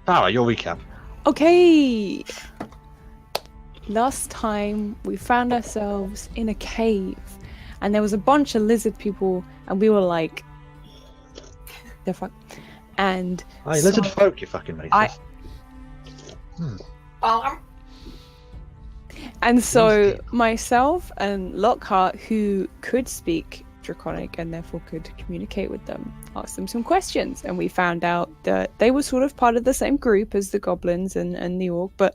Farah, your recap. Okay. Last time we found ourselves in a cave, and there was a bunch of lizard people, and we were like, "The fuck." And Hey, lizard folk, you fucking racist. And so myself and Lockhart, who could speak Draconic and therefore could communicate with them, asked them some questions, and we found out that they were sort of part of the same group as the goblins and the orc, but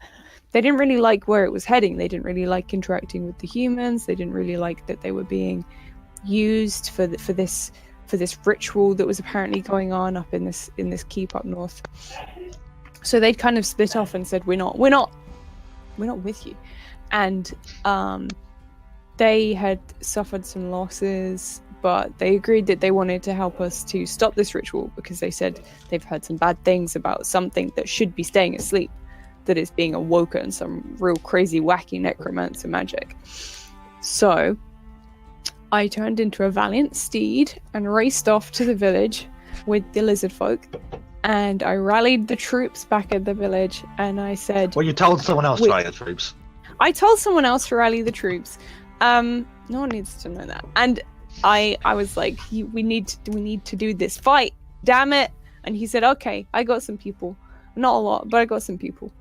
they didn't really like where it was heading. They didn't really like interacting with the humans. They didn't really like that they were being used for this ritual that was apparently going on up in this keep up north. So they'd kind of split off and said, we're not with you. And they had suffered some losses, but they agreed that they wanted to help us to stop this ritual because they said they've heard some bad things about something that should be staying asleep that is being awoken, some real crazy wacky necromancer magic. So I turned into a valiant steed and raced off to the village with the lizard folk, and I rallied the troops back at the village, and I said... Well, you told someone else to rally the troops. I told someone else to rally the troops. No one needs to know that. And I was like, we need to do this fight. Damn it. And he said, okay, I got some people. Not a lot, but I got some people.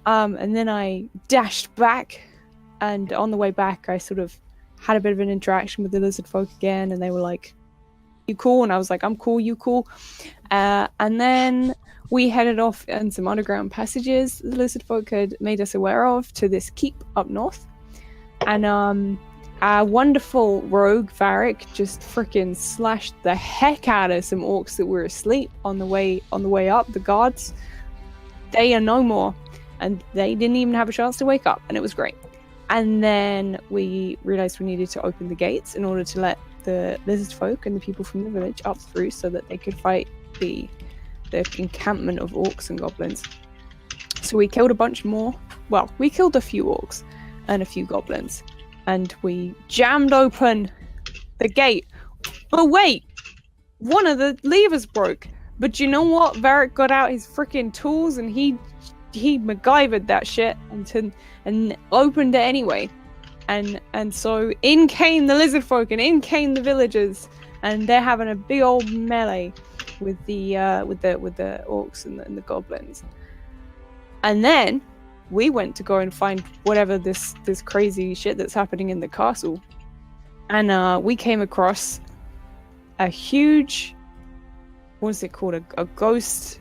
And then I dashed back, and on the way back, I sort of had a bit of an interaction with the lizard folk again, and they were like, you cool? And I was like, I'm cool, you cool? And then we headed off in some underground passages the lizard folk had made us aware of to this keep up north. And our wonderful rogue Varric just freaking slashed the heck out of some orcs that were asleep on the way up. The guards, they are no more, and they didn't even have a chance to wake up, and it was great. And then we realized we needed to open the gates in order to let the lizard folk and the people from the village up through so that they could fight the encampment of orcs and goblins. So we killed a bunch more. Well, we killed a few orcs and a few goblins, and we jammed open the gate. But wait, one of the levers broke. But you know what? Varric got out his freaking tools, and he MacGyvered that shit and opened it anyway. And so in came the lizard folk, and in came the villagers, and they're having a big old melee with the orcs and the goblins. And then we went to go and find whatever this crazy shit that's happening in the castle, and we came across a huge, what's it called, a ghost,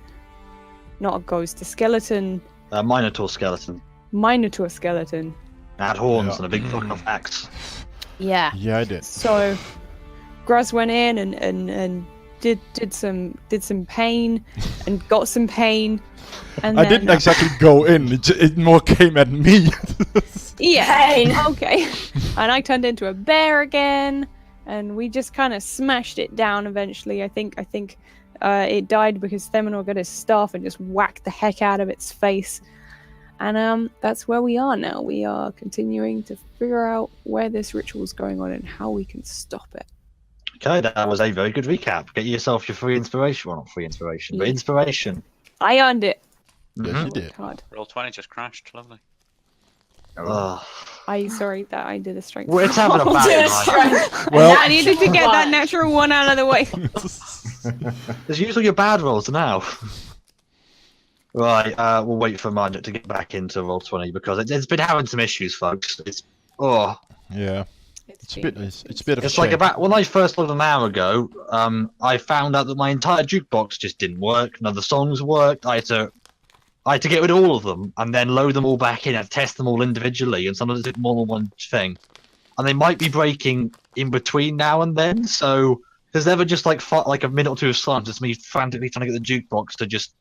not a ghost, a skeleton, A Minotaur skeleton. Minotaur skeleton. It had horns and a big fuck off axe. Yeah. Yeah, I did. So Gruz went in and did some pain and got some pain. And I then, didn't exactly go in. It more came at me. Yeah. Pain. Okay. And I turned into a bear again, and we just kind of smashed it down eventually. I think it died because Themenor got his staff and just whacked the heck out of its face. And that's where we are now. We are continuing to figure out where this ritual is going on and how we can stop it. Okay, that was a very good recap. Get yourself your free inspiration. Well, not free inspiration, but inspiration. I earned it. Yes, you did. Hard. Roll 20 just crashed. Lovely. Sorry that I did a strength. Well, it's having a bad night. Well, I needed to get that natural one out of the way. There's usually your bad rolls now. Right, we'll wait for Margaret to get back into Roll20 because it's been having some issues, folks. yeah. It's a bit of a It's shame. like about when I first logged an hour ago, I found out that my entire jukebox just didn't work. None of the songs worked. I had to get rid of all of them and then load them all back in and test them all individually, and sometimes did more than one thing. And they might be breaking in between now and then, so there's never just like a minute or two of silence. It's me frantically trying to get the jukebox to just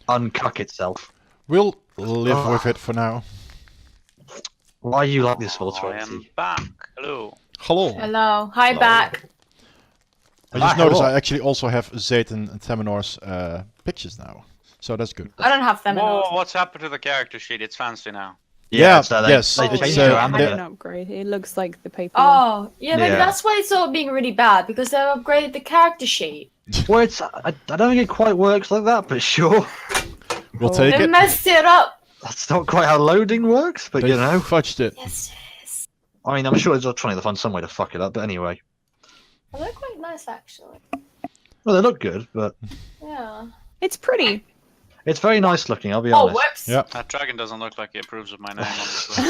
uncuck itself. We'll live with it for now. Why are you like this, Roll20? I am back. Hello. Hello. Hello. Hi, back. I just noticed I actually also have Zayton and Themenor's pictures now. So that's good. I don't have them. Whoa, what's happened to the character sheet? It's fancy now. Yeah, so yes. They It's, changed uh, it I around had a an bit. upgrade. It looks like the paper. Oh, yeah, maybe Yeah. that's why it's all being really bad, because they upgraded the character sheet. Well, I don't think it quite works like that, but sure. We'll take They it. messed it up. That's not quite how loading works, but They you know. fudged it. Yes, yes. I mean, I'm sure they're trying to find some way to fuck it up, but anyway. Well, they're quite nice, actually. Well, they look good, but Yeah. It's pretty. it's very nice looking, I'll be Oh, honest. whoops. Yeah. That dragon doesn't look like he approves of my name, honestly.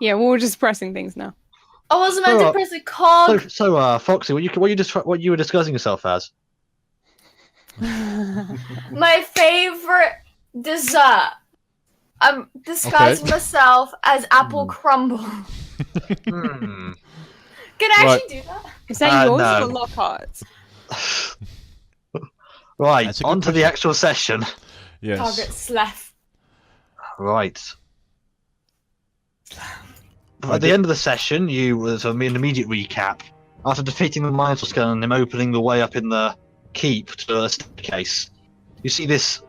Yeah, well, we're just pressing things now. I wasn't meant to Alright. press a cog. So, Foxy, what you were disguising yourself as? My favorite dessert. I'm disguising myself as apple crumble. Hmm. Can I actually do that? Is that yours no. or Lockhart's? Right, That's a good on to the question. actual session. Yes. Target's left. Right. At the end of the session, as an immediate recap, after defeating the Minotaur Skull and him opening the way up in the keep to a staircase, you see this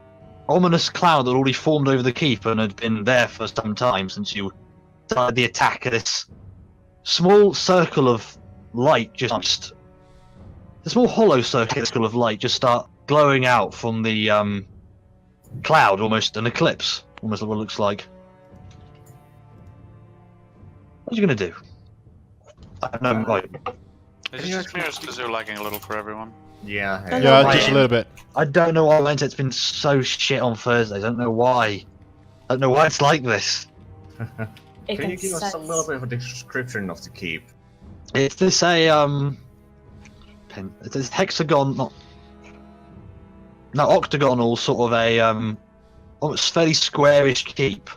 ominous cloud that already formed over the keep and had been there for some time since you started the attack. This small circle of light just a small hollow circle of light just start glowing out from the cloud, almost an eclipse, almost what it looks like. What are you gonna do? I know, right. Is it just me or is the zoo lagging a little for everyone? Yeah. I Yeah, love just it. a little bit. I don't know why it's been so shit on Thursdays. I don't know why. I don't know why it's like this. It Can you makes give us a sense. little bit of a description of the keep? It's this it's this hexagon, not octagonal sort of a almost fairly squarish keep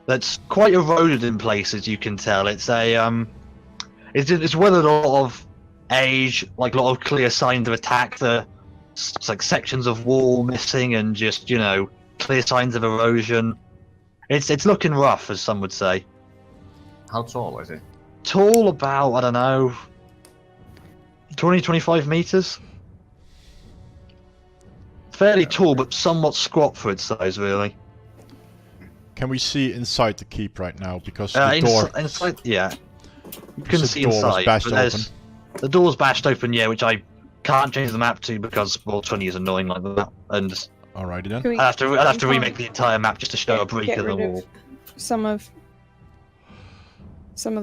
that's quite eroded in places. You can tell it's it's weathered a lot of age, like a lot of clear signs of attack. It's like sections of wall missing and just clear signs of erosion. It's looking rough, as some would say. How tall is it? Tall, about, I don't know, 20-25 meters. Fairly tall, but somewhat squat for its size, really. Can we see inside the keep right now? Because the door, Inside, yeah. You can the see door was inside, bashed but the door's bashed open, yeah, which I can't change the map to because Roll 20 is annoying like that, and alrighty then. Can we I'd have to can't remake the entire map just to show a break get in the rid of wall. some of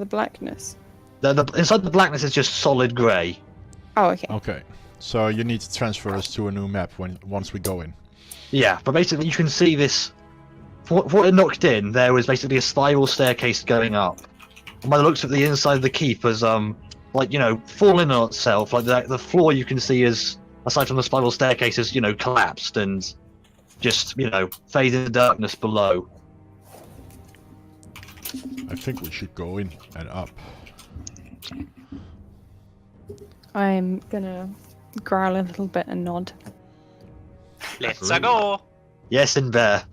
the blackness? Inside the blackness is just solid grey. Oh, okay. Okay. So you need to transfer us to a new map once we go in. Yeah, but basically you can see this. For what it knocked in, there was basically a spiral staircase going up. And by the looks of the inside of the keep has fallen on itself. Like the floor you can see is, aside from the spiral staircase, is collapsed and just faded into darkness below. I think we should go in and up. I'm gonna growl a little bit and nod. Let's go! Yes, and bear.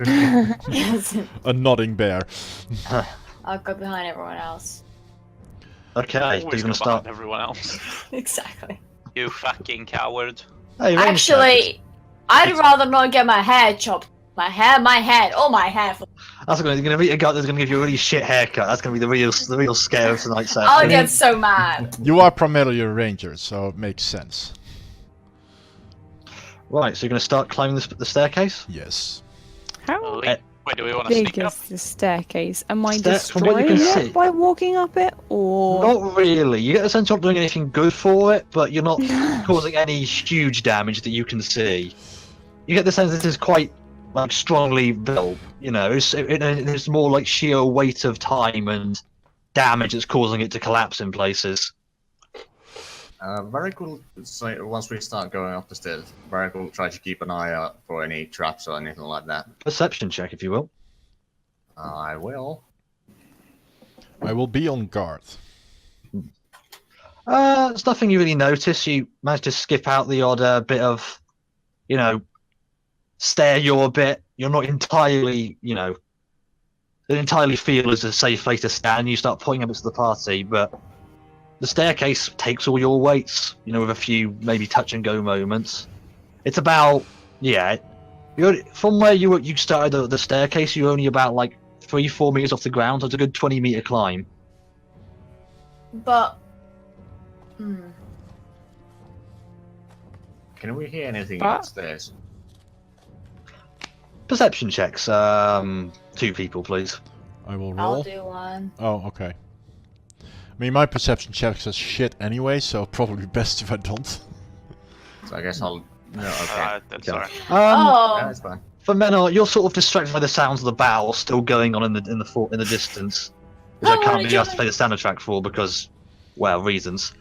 Yes. A nodding bear. I'll go behind everyone else. Okay, so Always you're go gonna start. behind everyone else. Exactly. You fucking coward. Hey, range Actually, I'd rather not get my hair chopped. My hair, oh my hair. that's gonna meet a guy that's gonna give you a really shit haircut. That's gonna be the real scare of tonight's session. I'll get so mad. You are primarily a ranger, so it makes sense. Right, so you're gonna start climbing the staircase. Yes. How Wait, do we want to big sneak up? is the staircase? Am I From what you destroying can it see. by walking up it, or Not really. You get the sense you're not doing anything good for it, but you're not causing any huge damage that you can see. You get the sense this is quite strongly built. It's more like sheer weight of time and damage that's causing it to collapse in places. Very cool. So once we start going up the stairs, very cool. Try to keep an eye out for any traps or anything like that. Perception check, if you will. I will. I will be on guard. There's nothing you really notice. You managed to skip out the odd bit of, stare your bit. You're not entirely, it entirely feel as a safe place to stand. You start pointing up to the party, but the staircase takes all your weights, with a few maybe touch and go moments. It's about, from where you started the staircase, you're only about 3-4 meters off the ground, so it's a good 20-meter climb. But. Can we hear anything Ah. upstairs? Perception checks. 2 people, please. I will I'll roll. do one. Oh, okay. I mean, my perception checks are shit anyway, so probably best if I don't. So I guess I'll. No, okay. That's Okay. alright. Yeah, Oh, it's fine. For Menor, you're sort of distracted by the sounds of the battle still going on in the distance, which I Oh, can't what be did asked to play the soundtrack for because, well, reasons.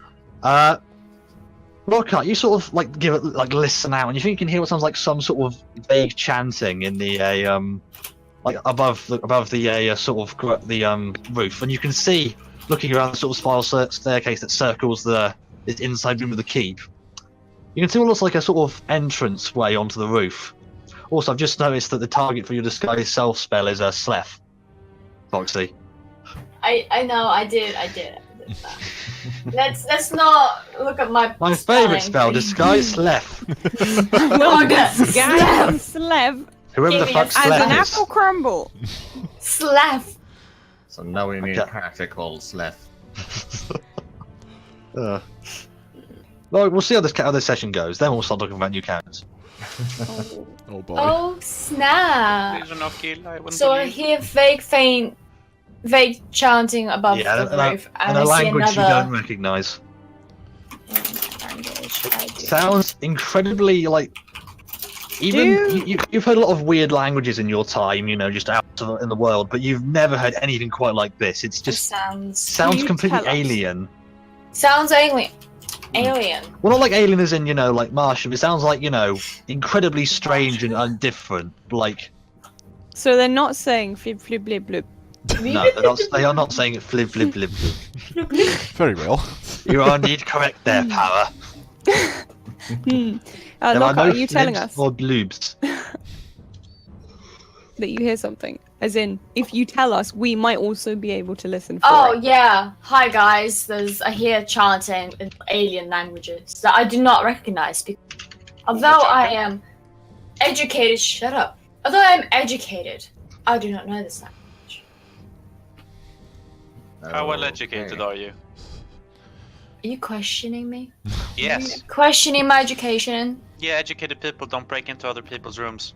Lockhart, you sort of like give it like listen out, and you think you can hear what sounds like some sort of vague chanting in the like above the sort of the roof, and you can see looking around the sort of spiral staircase that circles this inside room of the keep. You can see what looks like a sort of entrance way onto the roof. Also, I've just noticed that the target for your disguise self spell is a Sleth. Foxy. I know, I did that. Let's not look at my favourite spelling, spell, please. disguise Sleth. Well, Okay. Gavin Slev Whoever the Give me a fuck as an Sleth apple is. crumble. Slav. So now we need Okay. a character called Sleth. Well, we'll see how this session goes. Then we'll start talking about new characters. Oh boy. Oh snap! These are no kill, I want So to I leave. hear vague chanting above Yeah, the roof, and and a I see language you another don't recognise. language. I do. Sounds incredibly like. Even you've heard a lot of weird languages in your time, just out in the world, but you've never heard anything quite like this. It's It just sounds sounds you completely tell us? alien. sounds alien. Alien. Well, not like alien as in like Martian. It sounds like incredibly strange and different. Like So they're not saying flip flip blip blip. no, they are not saying it flip flip flip. Very well. You are indeed correct there, Power. Hmm. There are Lockhart, no are you telling flips us or bloobs. that you hear something? As in, if you tell us, we might also be able to listen for Oh it. yeah. Hi guys. I hear chanting in alien languages that I do not recognize. Although I am educated, shut up. Although I am educated, I do not know this language. How well educated are you? Are you questioning me? Yes. Questioning my education? Yeah, educated people don't break into other people's rooms.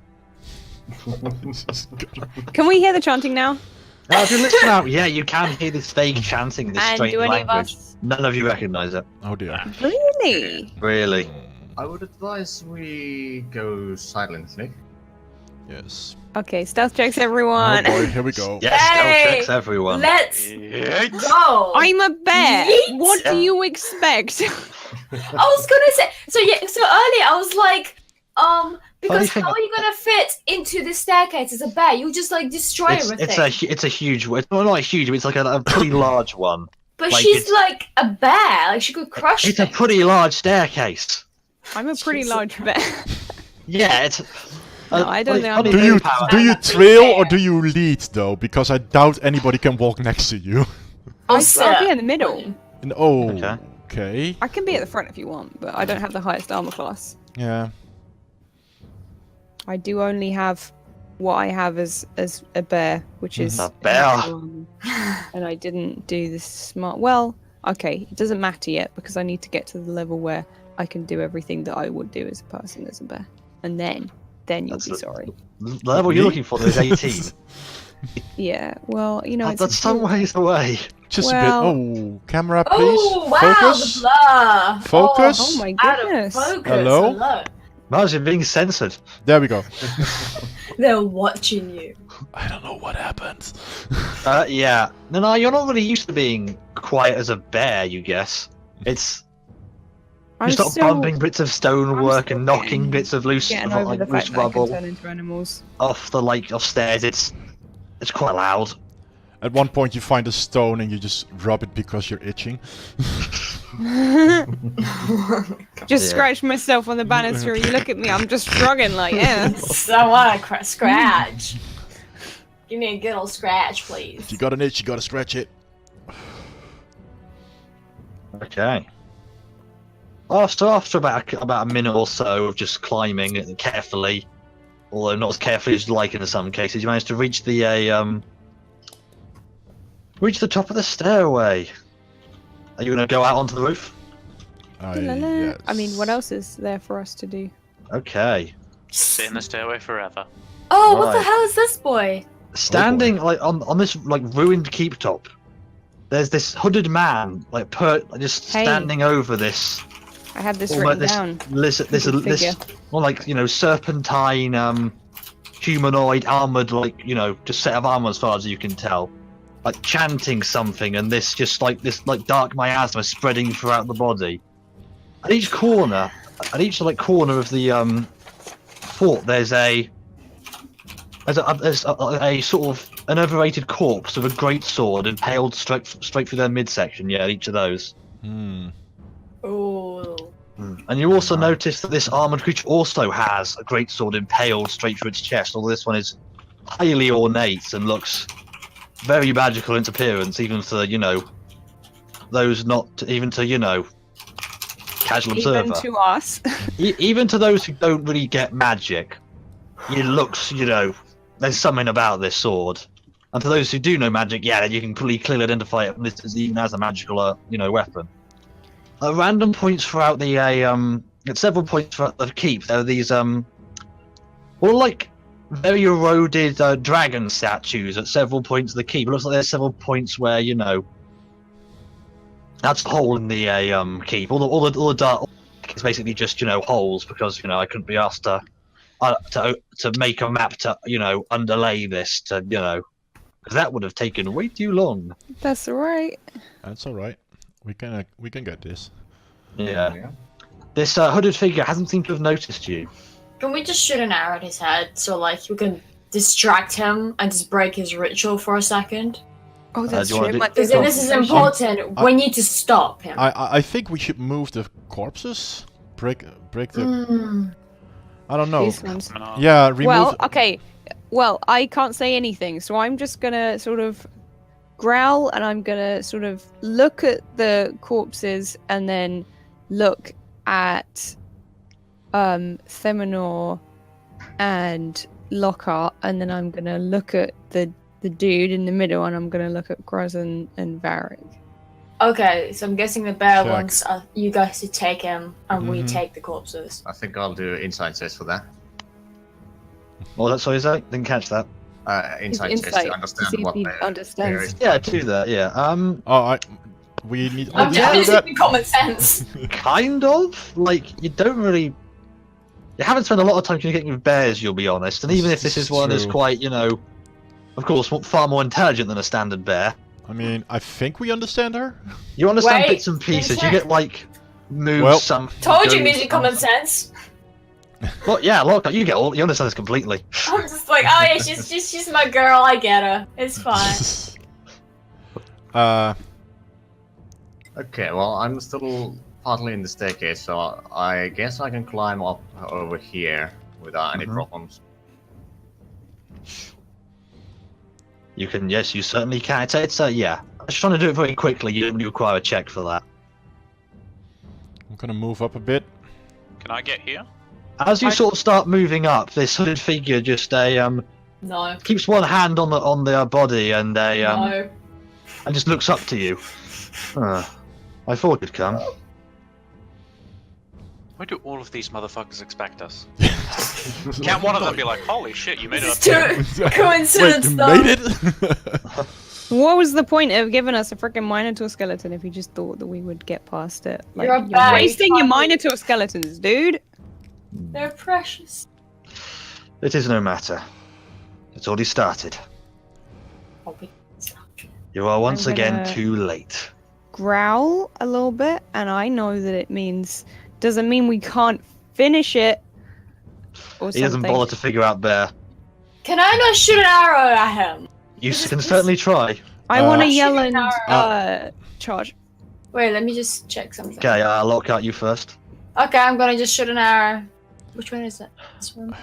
Can we hear the chanting now? If you listen out, yeah, you can hear this vague chanting, this And strange do any of language. us None of you recognise it. Oh dear. really? Really. I would advise we go silently. Yes. Okay, stealth checks, Oh everyone. boy, here we go. Yes, Hey! stealth checks everyone. Let's Yikes. go! I'm a bear. Yeet. What do you expect? I was gonna say so earlier I was like, because thing- how are you gonna fit into the staircase as a bear? You just like destroy everything. It's a huge. It's not huge, but it's like a pretty large one. but like, she's it's- like a bear, like she could crush It's a things. pretty large staircase. I'm a pretty Jesus. large bear. Yeah, it's. No, I don't think I'm funny Do a you power. do you I'm a trail or bear. do you lead though? Because I doubt anybody can walk next to you. I'll sit. be in the middle. And, oh, Okay. okay. I can be at the front if you want, but I don't have the highest armor class. Yeah. I do only have what I have as a bear, which is A bear. and I didn't do this smart. Well, okay, it doesn't matter yet because I need to get to the level where I can do everything that I would do as a person as a bear, and then you'll That's be the- sorry. The level you're looking for there is 18. Yeah, well, it's That's some ways away. Just Well- a bit. Oh, camera, please. Oh wow, Focus. the blur. Focus. Oh my Out of goodness! focus. Hello? Mars, you're being censored. There we go. They're watching you. I don't know what happened. Yeah. No, you're not really used to being quiet as a bear, you guess. It's. I'm You start still bumping bits of stonework still and knocking bits of loose, getting over the loose fact that I rubble can turn into animals. off off stairs. It's quite loud. At one point, you find a stone and you just rub it because you're itching. Just Yeah. scratch myself on the banister. You look at me. I'm just shrugging like, yeah. So I want to scratch. Give me a good old scratch, please. If you got an itch, you gotta scratch it. Okay. After about a minute or so of just climbing carefully, although not as carefully as you'd like in some cases, you managed to reach the top of the stairway. Are you going to go out onto the roof? I mean, what else is there for us to do? Okay. Sit in the stairway forever. Oh, what the Right. hell is this boy? Standing like on this like ruined keep top, there's this hooded man just Hey. standing over this I had this almost written this down. this Hooded this figure. more like serpentine humanoid armored just set of armor as far as you can tell, like chanting something, and this dark miasma spreading throughout the body. At each corner of the fort, there's a sort of an overrated corpse of a great sword impaled straight through their midsection. Yeah, each of those. Hmm. Oh. And you also notice that this armored creature also has a great sword impaled straight through its chest. Although this one is highly ornate and looks very magical in its appearance, even to those not even to casual Even observer. to us. Even to those who don't really get magic, it looks there's something about this sword. And to those who do know magic, yeah, you can pretty clearly identify it even as a magical weapon. At random points throughout the at several points throughout the keep, there are these very eroded dragon statues at several points of the keep. It looks like there's several points where that's the hole in the keep. All the dark is basically just holes because I couldn't be asked to make a map to underlay this because that would have taken way too long. That's alright. That's all right. We can get this. Yeah. This hooded figure hasn't seemed to have noticed you. Can we just shoot an arrow at his head so like we can distract him and just break his ritual for a second? Oh, that's do you wanna true. do- Like, Because there's this is concentration. important. We need to stop him. I think we should move the corpses. Break the. Mm. I don't know. These ones. Yeah, remove. Well, okay. Well, I can't say anything, so I'm just gonna sort of growl and I'm gonna sort of look at the corpses and then look at Themenor and Lockhart, and then I'm gonna look at the dude in the middle, and I'm gonna look at Graz and Varric. Okay, so I'm guessing the bear Check. wants you guys to take him and we Mhm. take the corpses. I think I'll do insight test for that. Well, that's what is that? Didn't catch that. Insight test to To see understand if what he there understands. is. Yeah, do that. Yeah. Oh, we need. I'm Oh, just do using that. common sense. Kind of. Like, you don't really. You haven't spent a lot of time communicating with bears, you'll be honest. And even if this is one that's True. quite, of course, far more intelligent than a standard bear, I mean, I think we understand her. you understand Wait, bits and pieces. You check. get, like, moves, Well- some. Told you goes, using common sense. Well, yeah, look, you understand this completely. I'm just like, oh yeah, she's my girl. I get her. It's fine. Okay, well, I'm still partly in the staircase, so I guess I can climb up over here without any Mhm. problems. You can, yes, you certainly can. Yeah. I'm just trying to do it very quickly. You don't really require a check for that. I'm gonna move up a bit. Can I get here? As you sort of start moving up, this hooded figure just No. keeps one hand on the body and No. and just looks up to you. I thought you'd come. Why do all of these motherfuckers expect us? Can't one of them be like, holy shit, you made it up It's here? too coincidence Wait, you though. made it? What was the point of giving us a freaking Minotaur skeleton if you just thought that we would get past it? Like, You're a bad wasting your fucking- Minotaur skeletons, dude. They're precious. It is no matter. It's already started. Oh, we stop. You are once I'm again gonna- too late. Growl a little bit, and I know that it doesn't mean we can't finish it. Or He doesn't something. bother to figure out bear. Can I not shoot an arrow at him? You This is- can this- certainly try. I want to Uh, yell Shooting and arrow. charge. Wait, let me just check something. Okay, I'll lock out you first. Okay, I'm gonna just shoot an arrow. Which one is it? This one?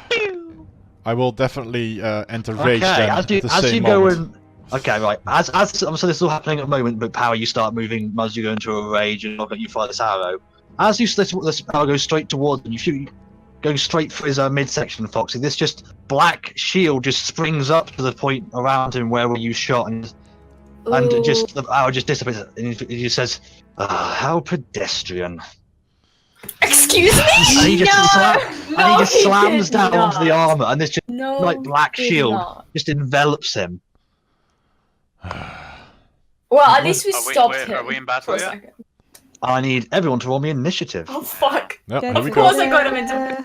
I will definitely enter rage Okay, then as at you the as same you go moment. in. Okay, right. So this is all happening at the moment, but Power, you start moving as you go into a rage and look at you fire this arrow. As you this arrow goes straight towards him, you shoot going straight for his midsection, Foxy. This just black shield just springs up to the point around him where you shot, and just the arrow just dissipates, and he just says, "Ah, how pedestrian." Excuse me? And he just, slams down did onto the not. armor, and this just No, like black did shield not. just envelops him. Well, at least we Are we- stopped wait, him are we in for battle a yet? second. I need everyone to roll me initiative. Oh fuck! Yep, Da- here we Of go. course I got him into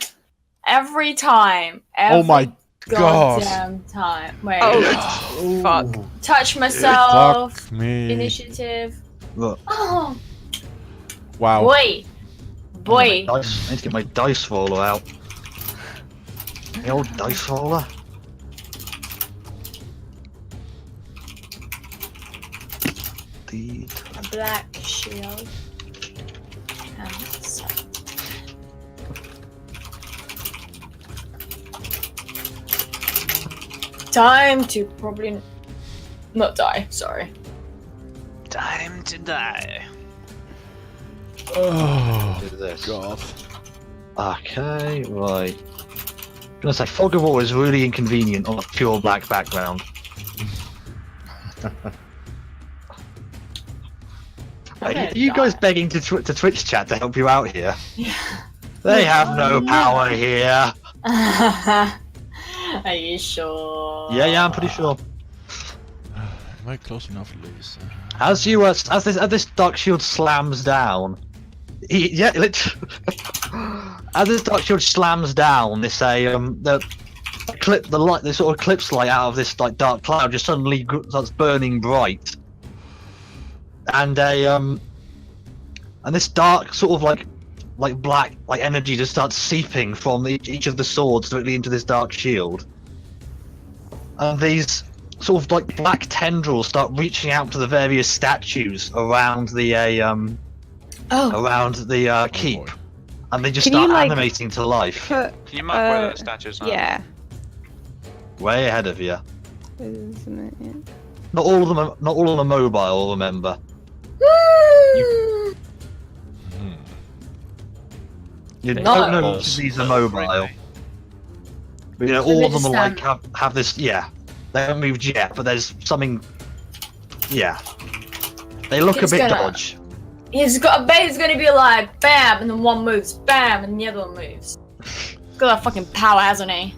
every time. Every Oh my God. goddamn time. Wait. Oh, fuck. Touch myself. Fuck me. Initiative. Look, Oh Wow. boy. Boy. I need to get my dice roller out. The old dice roller. A black shield. And so. Time to probably not die. Sorry. Time to die. Oh, Do this. God. Okay, right. I'm gonna say fog of war is really inconvenient on a pure black background. Are you guys begging to Twitch chat to help you out here? Yeah. They have no power here. Are you sure? Yeah, I'm pretty sure. Am I close enough, Luis? As you as this dark shield slams down, literally, as this dark shield slams down, this the light, this sort of eclipse light out of this like dark cloud just suddenly starts burning bright, and and this dark sort of like black energy just starts seeping from each of the swords directly into this dark shield, and these sort of like black tendrils start reaching out to the various statues around the keep, boy. and they just Can you, start like, animating to life. Put, Can you mark where the statues are? yeah. Way ahead of you. Isn't it? Yeah. Not all of them are mobile. Remember. Hmm. You No. don't know which of these are mobile. But you know, So all they of them just are like have this. Yeah, they haven't moved yet, but there's something. Yeah, they look It's a bit gonna- dodge. He's got a bait. He's gonna be like bam, and then one moves, bam, and the other one moves. He's got that fucking power, hasn't he?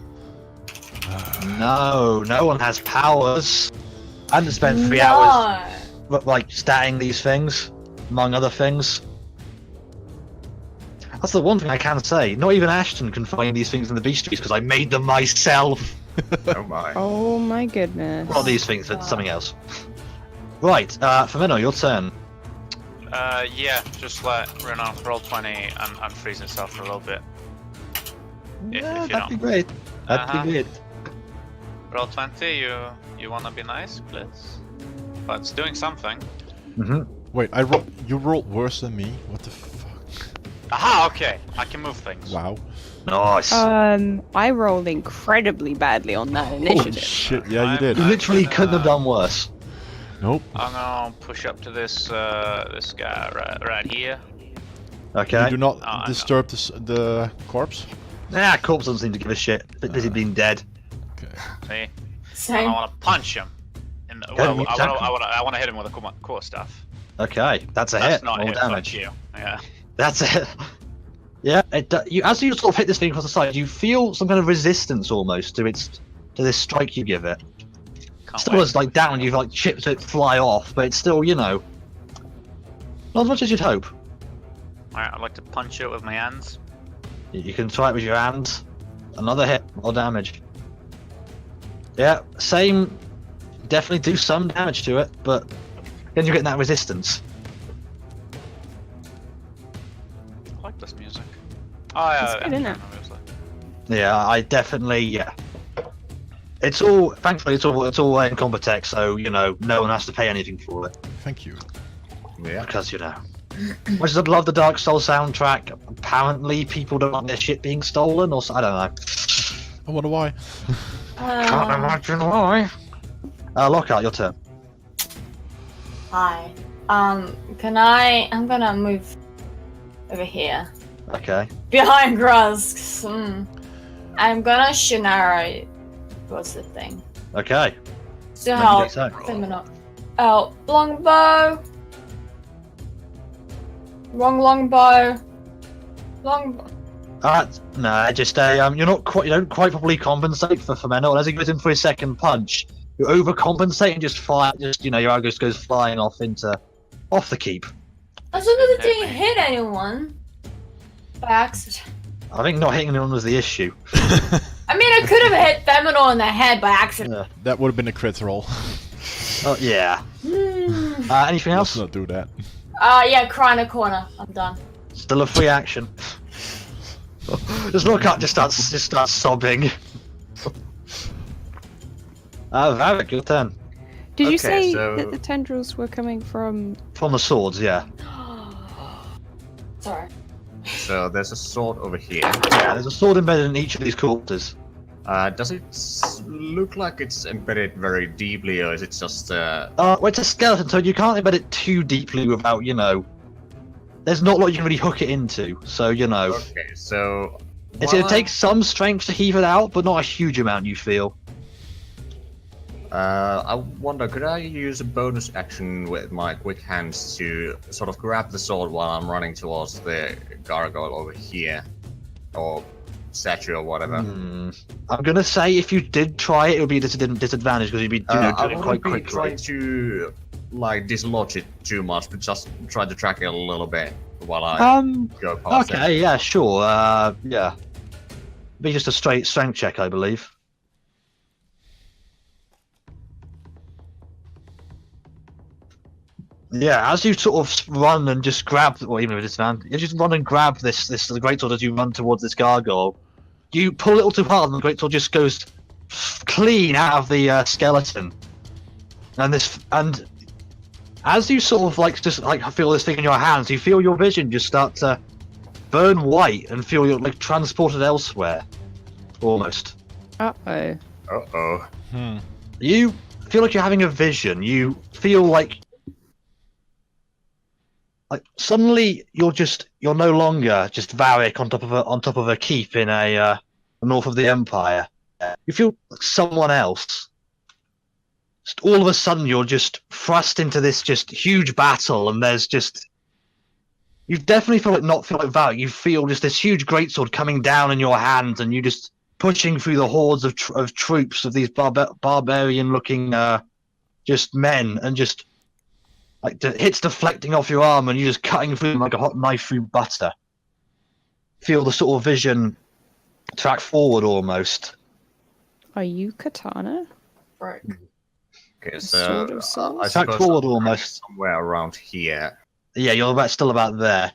No one has powers. I hadn't spent 3 hours like statting these things, among other things. That's the one thing I can say. Not even Ashton can find these things in the bestiaries because I made them myself. Oh my. Oh my goodness. Not these things, but something else. Right, Firmino, your turn. Yeah, just let Renan roll 20 and freeze himself for a little bit. If you that'd be don't. great. That'd Uh-huh. be great. Roll 20, you wanna be nice, please? But it's doing something. Wait, you rolled worse than me? What the fuck? Aha, okay. I can move things. Wow. Nice. I rolled incredibly badly on that Holy initiative. shit, yeah, you did. You literally couldn't have done worse. Nope. I'm gonna push up to this this guy right here. Okay. You do not Oh, I disturb the corpse? Nah, corpse doesn't seem to give a shit. Bit busy being dead. Okay. See? And Same. I wanna punch him. In the, Yeah, well, you I wanna hit him with the core stuff. Okay, that's a That's hit. not Roll hit, damage. fuck you. Yeah. That's it. Yeah, as you sort of hit this thing across the side, you feel some kind of resistance almost to this strike you give it. Can't Still wait. as like down, you've like chipped it fly off, but it's still, not as much as you'd hope. Alright, I'd like to punch it with my hands. You can try it with your hands. Another hit, more damage. Yeah, same. Definitely do some damage to it, but then you're getting that resistance. I like this music. Oh yeah, It's good, isn't it? obviously. Yeah, I definitely, yeah. It's all, thankfully, it's all in Compotech, so no one has to pay anything for it Thank you. Yeah. because Much as I'd love the Dark Souls soundtrack, apparently people don't like their shit being stolen, or I don't know. I wonder why. Can't imagine why. Lockhart, your turn. Hi. I'm gonna move over here. Okay. Behind Grusk. I'm gonna Shinara. What's the thing? Okay. To Let me help do so. Femina out. Longbow. Wrong longbow. Longbow. No, just you don't quite properly compensate for Menor. As he goes in for his second punch, you overcompensate and just fire. Your arrow just goes flying off the keep. As long as it didn't hit anyone by accident. I think not hitting anyone was the issue. I mean, I could have hit Feminor in the head by accident. Yeah. That would have been a crit roll. Oh yeah. Anything else? Let's not do that. Yeah, cry in a corner. I'm done. Still a free action. Just look up, just start sobbing. Varric, your turn. Did you Okay, say so- that the tendrils were coming from? From the swords, yeah. Sorry. So there's a sword over here. Yeah, there's a sword embedded in each of these corpses. Does it look like it's embedded very deeply, or is it just Well, it's a skeleton, so you can't embed it too deeply without, there's not a lot you can really hook it into, so, Okay, so... It's going to take some strength to heave it out, but not a huge amount, you feel. I wonder, could I use a bonus action with my quick hands to sort of grab the sword while I'm running towards the gargoyle over here? Or statue or whatever? I'm going to say if you did try it, it would be a disadvantage because you'd be doing I it quite wouldn't be quickly. trying to, dislodge it too much, but just try to track it a little bit while I go past it. Okay, yeah, sure, yeah. Be just a straight strength check, I believe. Yeah, as you sort of run and just grab, or even if it's man, you just run and grab the greatsword as you run towards this gargoyle. You pull a little too hard, and the greatsword just goes clean out of the skeleton. And as you sort of feel this thing in your hands, you feel your vision just start to burn white and feel you're transported elsewhere, almost. Uh-oh. Uh-oh. You feel like you're having a vision. You feel like suddenly you're no longer just Varric on top of a keep in a north of the Empire. You feel like someone else. Just all of a sudden you're just thrust into this just huge battle, and there's just you definitely feel like Varric. You feel just this huge greatsword coming down in your hands, and you just pushing through the hordes of troops of these barbarian-looking just men, and just the hits deflecting off your arm, and you're just cutting through them like a hot knife through butter. Feel the sort of vision track forward almost. Are you Katana? Right. Okay, Sword so of Souls? I Track suppose forward I'm almost. somewhere around here. Yeah, you're still about there.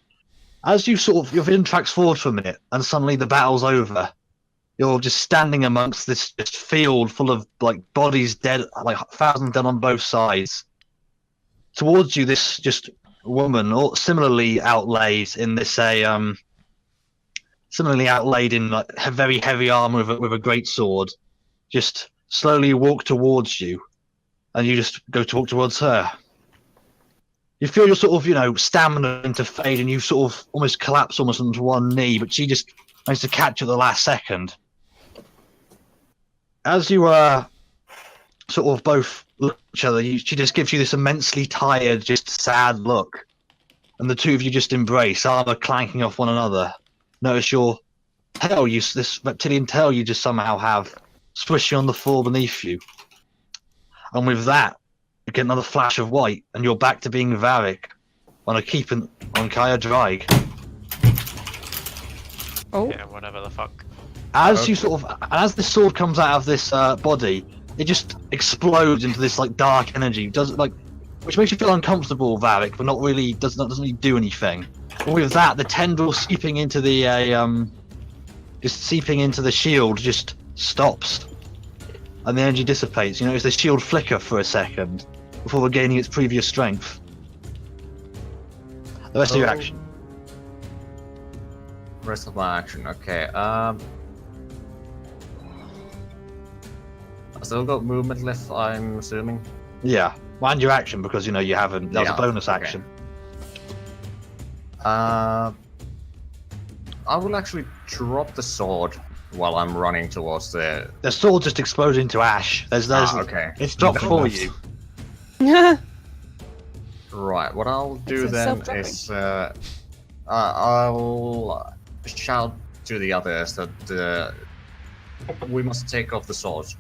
As you your vision tracks forward for a minute, and suddenly the battle's over. You're just standing amongst this just field full of bodies dead, thousands dead on both sides. Towards you, this just woman, or similarly outlaid in a very heavy armor with a great sword, just slowly walk towards you, and you just go to walk towards her. You feel your sort of stamina into fade, and you sort of almost collapse onto one knee, but she just managed to catch you at the last second. As you sort of both look at each other, she just gives you this immensely tired, just sad look, and the two of you just embrace, armor clanking off one another. Notice your tail, this reptilian tail you just somehow have, squishing on the floor beneath you. And with that, you get another flash of white, and you're back to being Varric on a keep on Caer Ddraig. Oh. Yeah, whatever the fuck. As you as this sword comes out of this body, it just explodes into this dark energy. Which makes you feel uncomfortable, Varric, but not really doesn't really do anything. But with that, the tendril seeping into the shield just stops, and the energy dissipates. You notice the shield flicker for a second before regaining its previous strength. The rest of your action. Rest of my action, okay. I still got movement left, I'm assuming. Yeah, and your action because you haven't. That was a bonus action. I will actually drop the sword while I'm running towards the. The sword just exploded into ash. Okay. It's dropped Nothing for left. you. Right. What I'll do It's then self-dropping. is I'll shout to the others that we must take off the swords.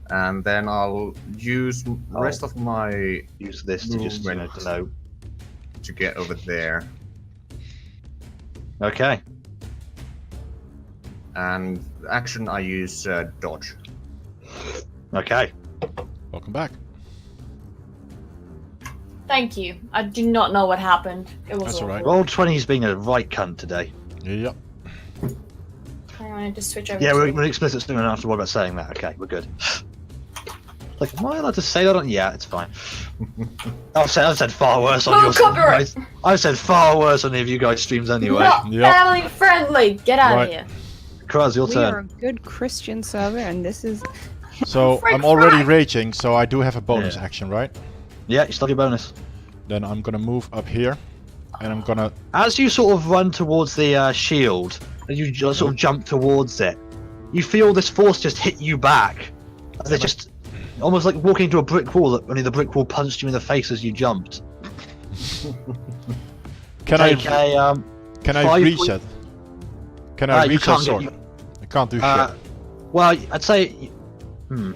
And then I'll use the rest of my Use this to just movement denote. to get over there. Okay. And action I use dodge. Okay. Welcome back. Thank you. I do not know what happened. It was That's awful. alright. Roll 20's being a right cunt today. Yep. I need to switch over. Yeah, to... we're explicit, so we don't have to worry about saying that. Okay, we're good. Like, am I allowed to say that on? Yeah, it's fine. I've said far worse on No your copyright! I've said far worse on any of you guys' streams anyway. Not Yep. family friendly. Get out Right. of here. Kraz, your We turn. are a good Christian server, and this is So Frick, I'm already frick. raging, so I do have a bonus Yeah. action, right? Yeah, you still have your bonus. Then I'm gonna move up here, and I'm gonna. As you sort of run towards the shield, and you just sort of jump towards it, you feel this force just hit you back. And it's just almost like walking into a brick wall, that only the brick wall punched you in the face as you jumped. Can Take I a, can I 5 reset? Can I you reset can't sword? get, I can't do well, I'd say. Well,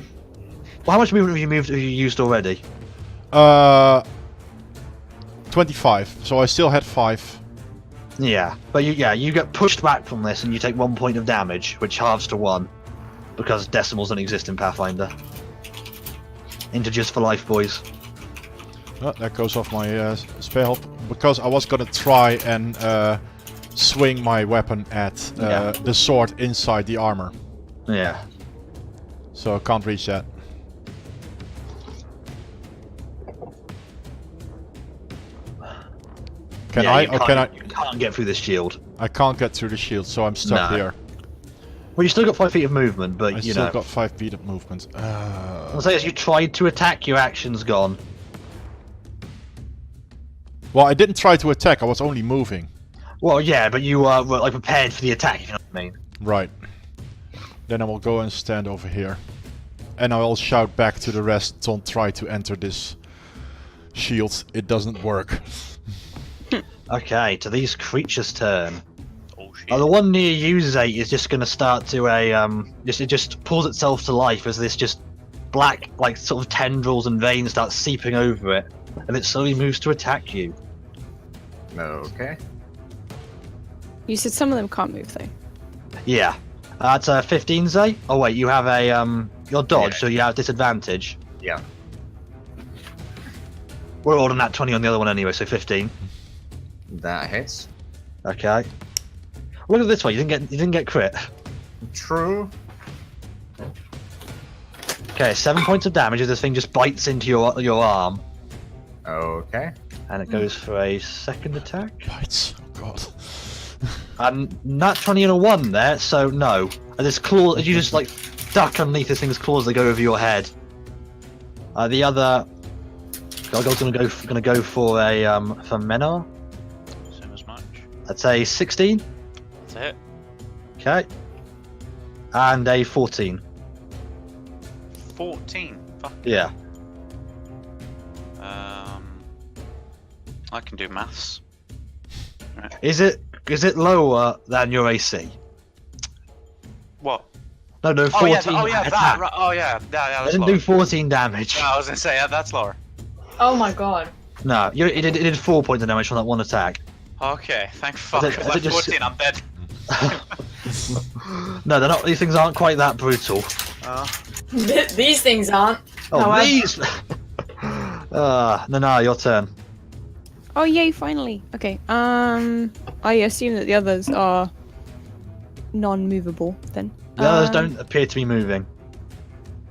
how much movement have you used already? shit. 25. So I still had 5. Yeah, but you get pushed back from this, and you take 1 point of damage, which halves to 1, because decimals don't exist in Pathfinder. Integers for life, boys. Oh, that goes off my spell because I was gonna try and swing my weapon at the sword inside the armor, Yeah. so I can't reach that. Can Yeah, I? you Or can't- can I? You can't get through this shield. I can't get through the shield, so I'm stuck No. here. Well, you still got 5 feet of movement, but I you still know. got 5 feet of movement. I'll say as you tried to attack, your action's gone. Well, I didn't try to attack. I was only moving. Well, yeah, but you were like prepared for the attack. If you know what I mean. Right. Then I will go and stand over here, and I will shout back to the rest: "Don't try to enter this shield. It doesn't work." Okay, to these creatures' turn. Oh shit. The one near you, Zate, is just going to start to it just pulls itself to life as this just black, like sort of tendrils and veins start seeping over it, and it slowly moves to attack you. Okay. You said some of them can't move though. Yeah, that's 15, Zay. Oh wait, you have a your dodge, Yeah. so you have disadvantage. Yeah. We're all on that 20 on the other one anyway, so 15. That hits. Okay. Look at it this way. You didn't get crit. True. Okay, 7 points of damage as this thing just bites into your arm, Okay. and it goes for a second attack. Bites. Oh god. And nat 20 and a 1 there, so no. And this claw, you just like duck underneath this thing's claws that go over your head. The other gargoyle's gonna go for a for Menar. Same as much. That's a 16. That's it. Okay. And a 14. 14. Fuck. Yeah. I can do maths. Is it lower than your AC? What? No, 14. Oh yeah, that. attack. Right. Oh yeah, It that's didn't lower. do 14 damage. Yeah, I was gonna say that's lower. Oh my god. No, it did 4 points of damage from that one attack. Okay, thank fuck. Is it I'm just- 14. I'm dead. No, they're not. These things aren't quite that brutal. These things aren't. Oh, However- these! No, your turn. Oh yay! Finally. Okay. I assume that the others are non-movable then. The others don't appear to be moving.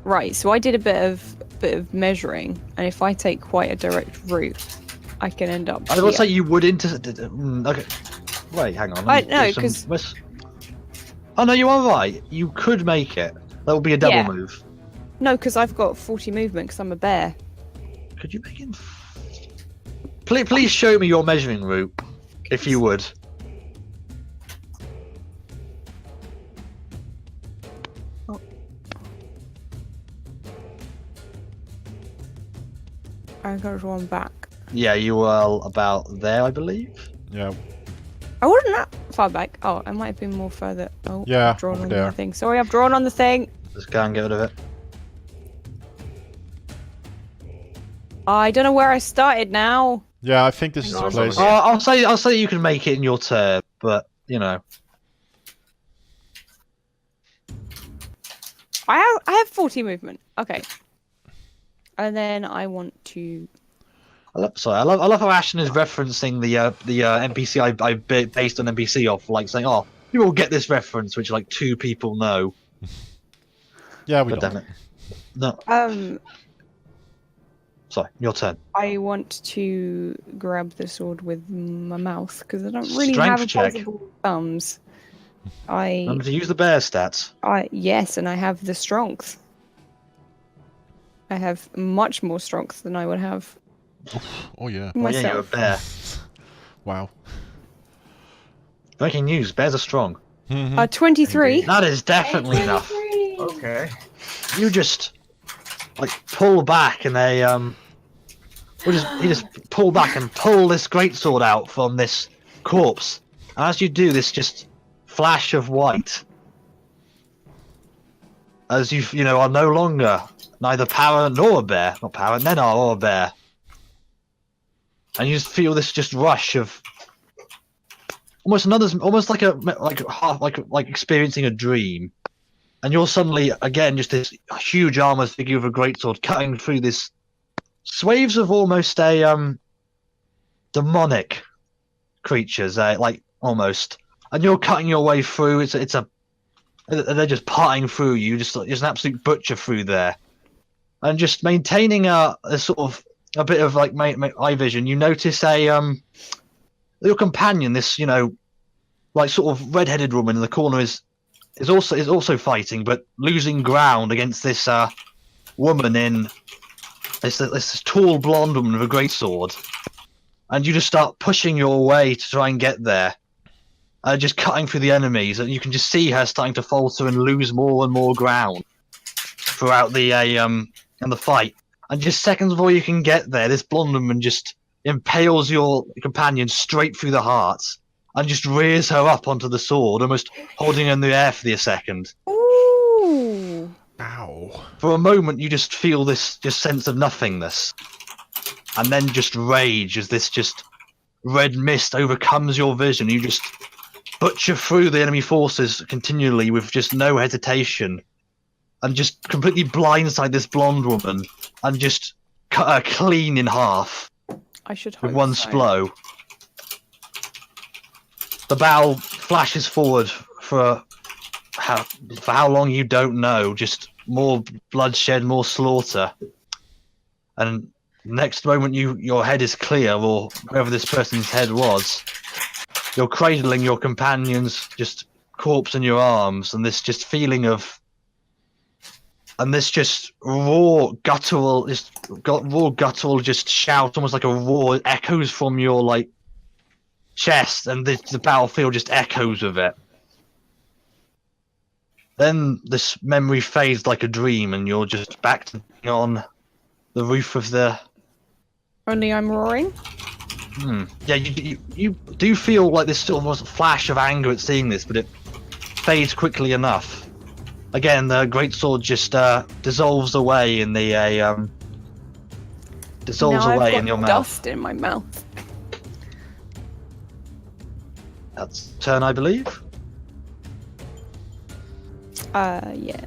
Right. So I did a bit of measuring, and if I take quite a direct route, I can end up. I will here. say you would okay. Wait, hang on. I- let me no, do some- 'cause- let's- Oh no, you are right. You could make it. That would be a double Yeah. move. No, because I've got 40 movement because I'm a bear. Could you make it? Please show me your measuring route, if you would. I got one back. Yeah, you were about there, I believe. Yeah. I wasn't that far back? Oh, I might have been more further. Oh, Yeah, I've drawn over on there. the thing. Sorry, I've drawn on the thing. Just go and get rid of it. I don't know where I started now. Yeah, I think this is the Yours place. over here. I'll say you can make it in your turn, but you know. I have 40 movement. Okay. And then I want to. I love how Ashton is referencing the NPC I based on NPC off, like saying, "Oh, you will get this reference," which like 2 people know. Yeah, we But don't. damn it, no. Sorry, your turn. I want to grab the sword with my mouth because I don't really Strength have check. opposable thumbs. Remember to use the bear stats. Yes, and I have the strength. I have much more strength than I would have Oh yeah. Oh yeah, you're a myself. bear. Wow. Breaking news: bears are strong. 23. That is definitely enough. Okay. You just like pull back, and they you just pull back and pull this greatsword out from this corpse. And as you do, this just flash of white, as you know, are no longer neither Para nor a bear, not Para, Nenar or a bear, and you just feel this just rush of almost like experiencing a dream, and you're suddenly again just this huge armored figure with a greatsword cutting through this swaves of almost a demonic creatures, like almost, and you're cutting your way through. They're just parting through you, just an absolute butcher through there, and just maintaining a sort of a bit of like eye vision. You notice your companion, this like sort of red-headed woman in the corner is also fighting, but losing ground against this woman in this tall blonde woman with a great sword, and you just start pushing your way to try and get there, just cutting through the enemies, and you can just see her starting to falter and lose more and more ground throughout the fight. And just seconds before you can get there, this blonde woman just impales your companion straight through the heart and just rears her up onto the sword, almost holding her in the air for a second. Ooh. Ow. For a moment, you just feel this just sense of nothingness, and then just rage as this just red mist overcomes your vision. You just butcher through the enemy forces continually with just no hesitation, and just completely blindside this blonde woman, and just cut her clean in half I should with hope one so. blow. The bow flashes forward for how long you don't know. Just more bloodshed, more slaughter, and next moment your head is clear, or whoever this person's head was. You're cradling your companion's just corpse in your arms, and this just feeling of, and this just raw guttural just shout, almost like a roar, echoes from your like chest, and the battlefield just echoes with it. Then this memory fades like a dream, and you're just back to being on the roof of the. Only I'm roaring. Yeah, you do feel like this sort of flash of anger at seeing this, but it fades quickly enough. Again, the greatsword just dissolves away in the Now away I've got in your mouth. dust in my mouth. That's turn, I believe. Yeah.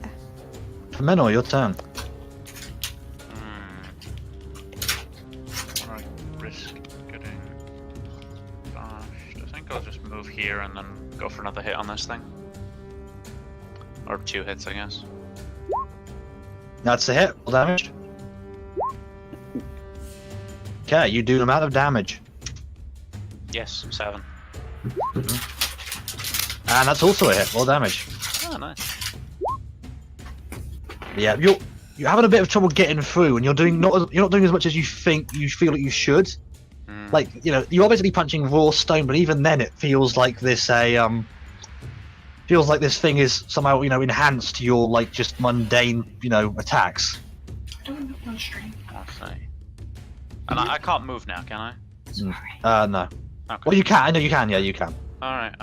For Menor, your turn. Want to risk getting bashed? I think I'll just move here and then go for another hit on this thing. Or 2 hits, I guess. That's a hit. Roll damage. Okay, you do an amount of damage, Yes, 7. and that's also a hit. Roll damage. Oh, nice. Yeah, you're having a bit of trouble getting through, and you're not doing as much as you feel like you should. Like, you're obviously punching raw stone, but even then, it feels like this thing is somehow enhanced to your like just mundane attacks. Okay. And I can't move now, can I? No. Okay. Well, you can. I know you can. Yeah, you can. Alright,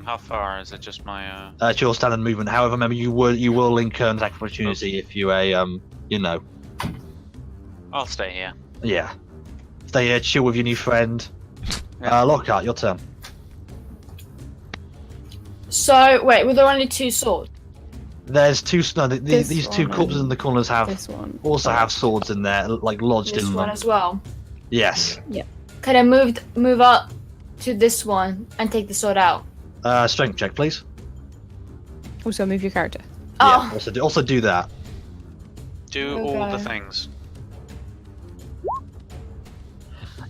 how far? Is it just my, It's your standard movement. However, remember you will incur an attack opportunity if you you know. I'll stay here. Yeah. Stay here, chill with your new friend. Yeah. Lockhart, your turn. So, wait, were there only 2 swords? There's two. No, This these two one corpses in the corners have This one. also have swords in there, like lodged This in one them. as well. Yes. Could I move up to this one and take the sword out? Strength check, please. Also, move your character. Oh, Yeah. Also do that. Do all the Okay. things.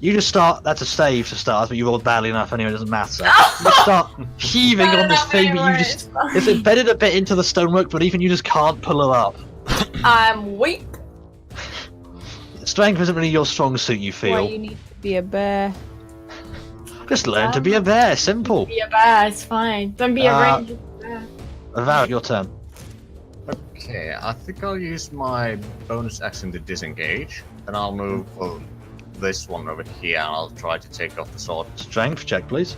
You just start. That's a save to start, but you rolled badly enough anyway. It doesn't matter. You start heaving on this thing, but you just. It's embedded a bit into the stonework, but even you just can't pull it up. I'm weak. Strength isn't really your strong suit, you Why feel. you need to be a bear? Just learn to be a bear. Simple. Be a bear, it's fine. Don't be a Uh, ranger. bear. Varric, your turn. Okay, I think I'll use my bonus action to disengage, and I'll move this one over here, and I'll try to take off the sword. Strength check, please.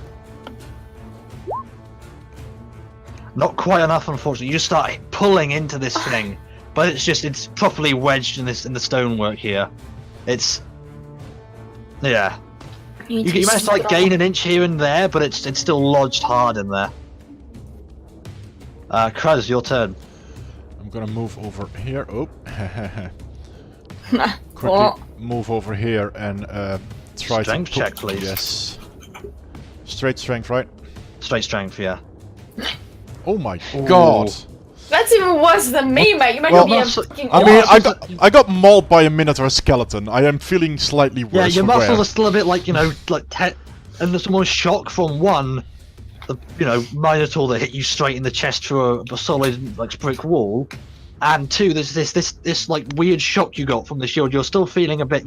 Not quite enough, unfortunately. You just start pulling into this thing, but it's properly wedged in the stonework here. It's yeah. You managed to like gain an inch here and there, but it's still lodged hard in there. Kruz, your turn. I'm gonna move over here. Oh. Oh. Quickly move over here and try Strength to... check, please. Yes. Straight strength, right? Straight strength, yeah. Oh my god! That's even worse than me, mate. You might Well, be a muscle- fucking I mean, orc. I got mauled by a minotaur skeleton. I am feeling slightly worse. Yeah, your for muscles wear. are still a bit like and there's more shock from one, the minotaur that hit you straight in the chest through a solid like brick wall, and two, there's this like weird shock you got from the shield. You're still feeling a bit,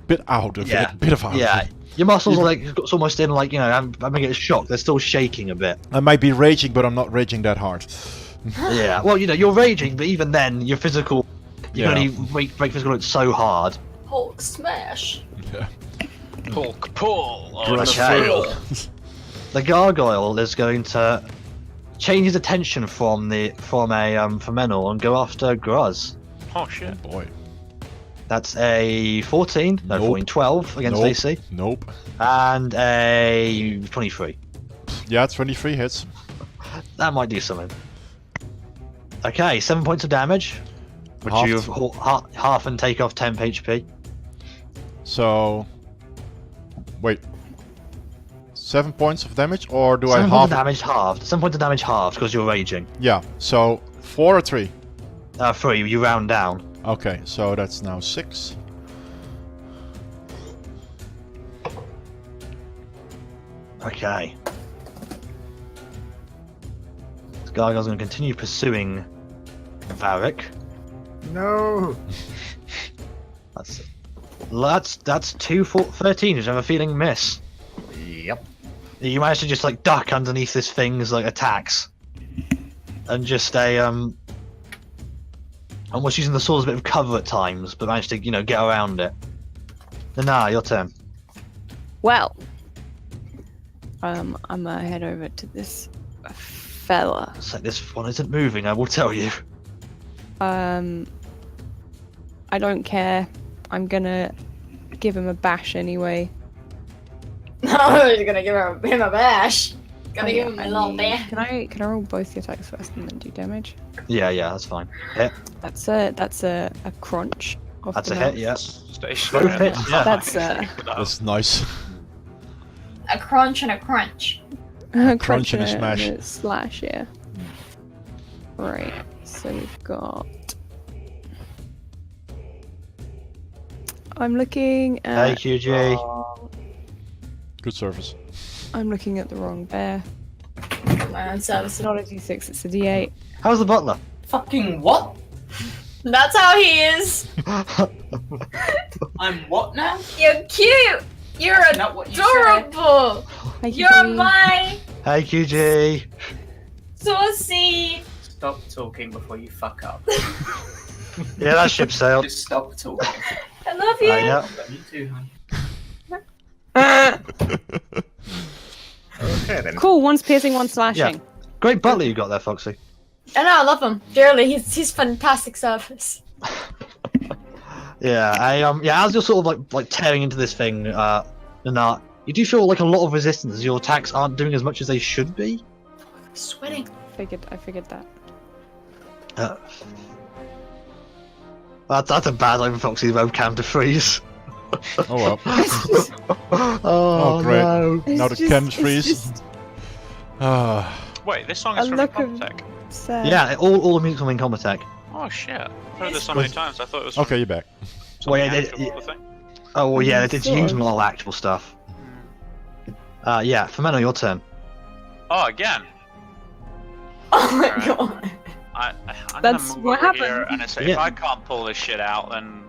Bit out of Yeah. it. Bit of out yeah. of it. Your muscles are like it's almost in like I'm having a shock. They're still shaking a bit. I might be raging, but I'm not raging that hard. Yeah. Well, you're raging, but even then, your physical, you Yeah. can only break physical hits so hard. Hulk smash. Yeah. Hulk pull! Okay. The gargoyle is going to change his attention from Menor and go after Gruz. Oh shit. Oh boy. That's a 14, no, Nope. 14, 12 against Nope. AC, Nope. and a 23. Yeah, 23 hits. That might do something. Okay, 7 points of damage, which Halved. you half and take off 10 HP. So... Wait. 7 points of damage, or do 7 I points of half... damage halved. 7 points of damage halved because you're raging. Yeah, so 4 or 3? 3, you round down. Okay, so that's now 6. Okay. This gargoyle's going to continue pursuing Varric. No! That's 2 for 13. Did you have a feeling miss? Yep. You managed to just like duck underneath this thing's like attacks, and just almost using the sword as a bit of cover at times, but managed to get around it. Nah, your turn. Well, I'm gonna head over to this fella. So this one isn't moving. I will tell you. I don't care. I'm gonna give him a bash anyway. No, you're gonna give him a bash. Gonna give him a little need- bash. Can I roll both the attacks first and then do damage? Yeah, that's fine. Hit. That's a crunch. Off That's the a hit. nose. Yeah. Station. Both hits. Yeah. That's That's nice. A crunch and a crunch. a crunch and a smash. and a slash. Yeah. Right. So we've got. I'm looking Hey, at. QG. Good service. I'm looking at the wrong bear. Man, It's service. not a d6. It's a d8. How's the butler? Fucking what? That's how he is. I'm what now? You're cute. You're Not what you said. adorable. Thank you, You're Dean. my Hey, QG. saucy. Stop talking before you fuck up. Yeah, that ship sailed. Just stop talking. I love you. Yeah. You too, hon. Okay then. Cool. One's piercing, one's slashing. Great butler you got there, Foxy. I know, I love him dearly. He's fantastic service. Yeah, as you're sort of like tearing into this thing, Nanat, you do feel like a lot of resistance. Your attacks aren't doing as much as they should be. I'm sweating. I figured that. That's a bad omen, Foxy. The webcam to freeze. Oh well. Oh, great. no. Now the cams It's freeze. just Wait, this song A is from look of- Incompetech. sad. Yeah, all the music from Incompetech. Oh shit! I've heard this so many times. I thought it was. Okay, you're back. Well, yeah, actual thing. Oh, well, yeah, it's Sort using of. a lot of actual stuff. Yeah, Femeno, your turn. Oh, again. Oh my Alright. god. I'm That's gonna move what over here happened. and say, Yeah. if I can't pull this shit out, then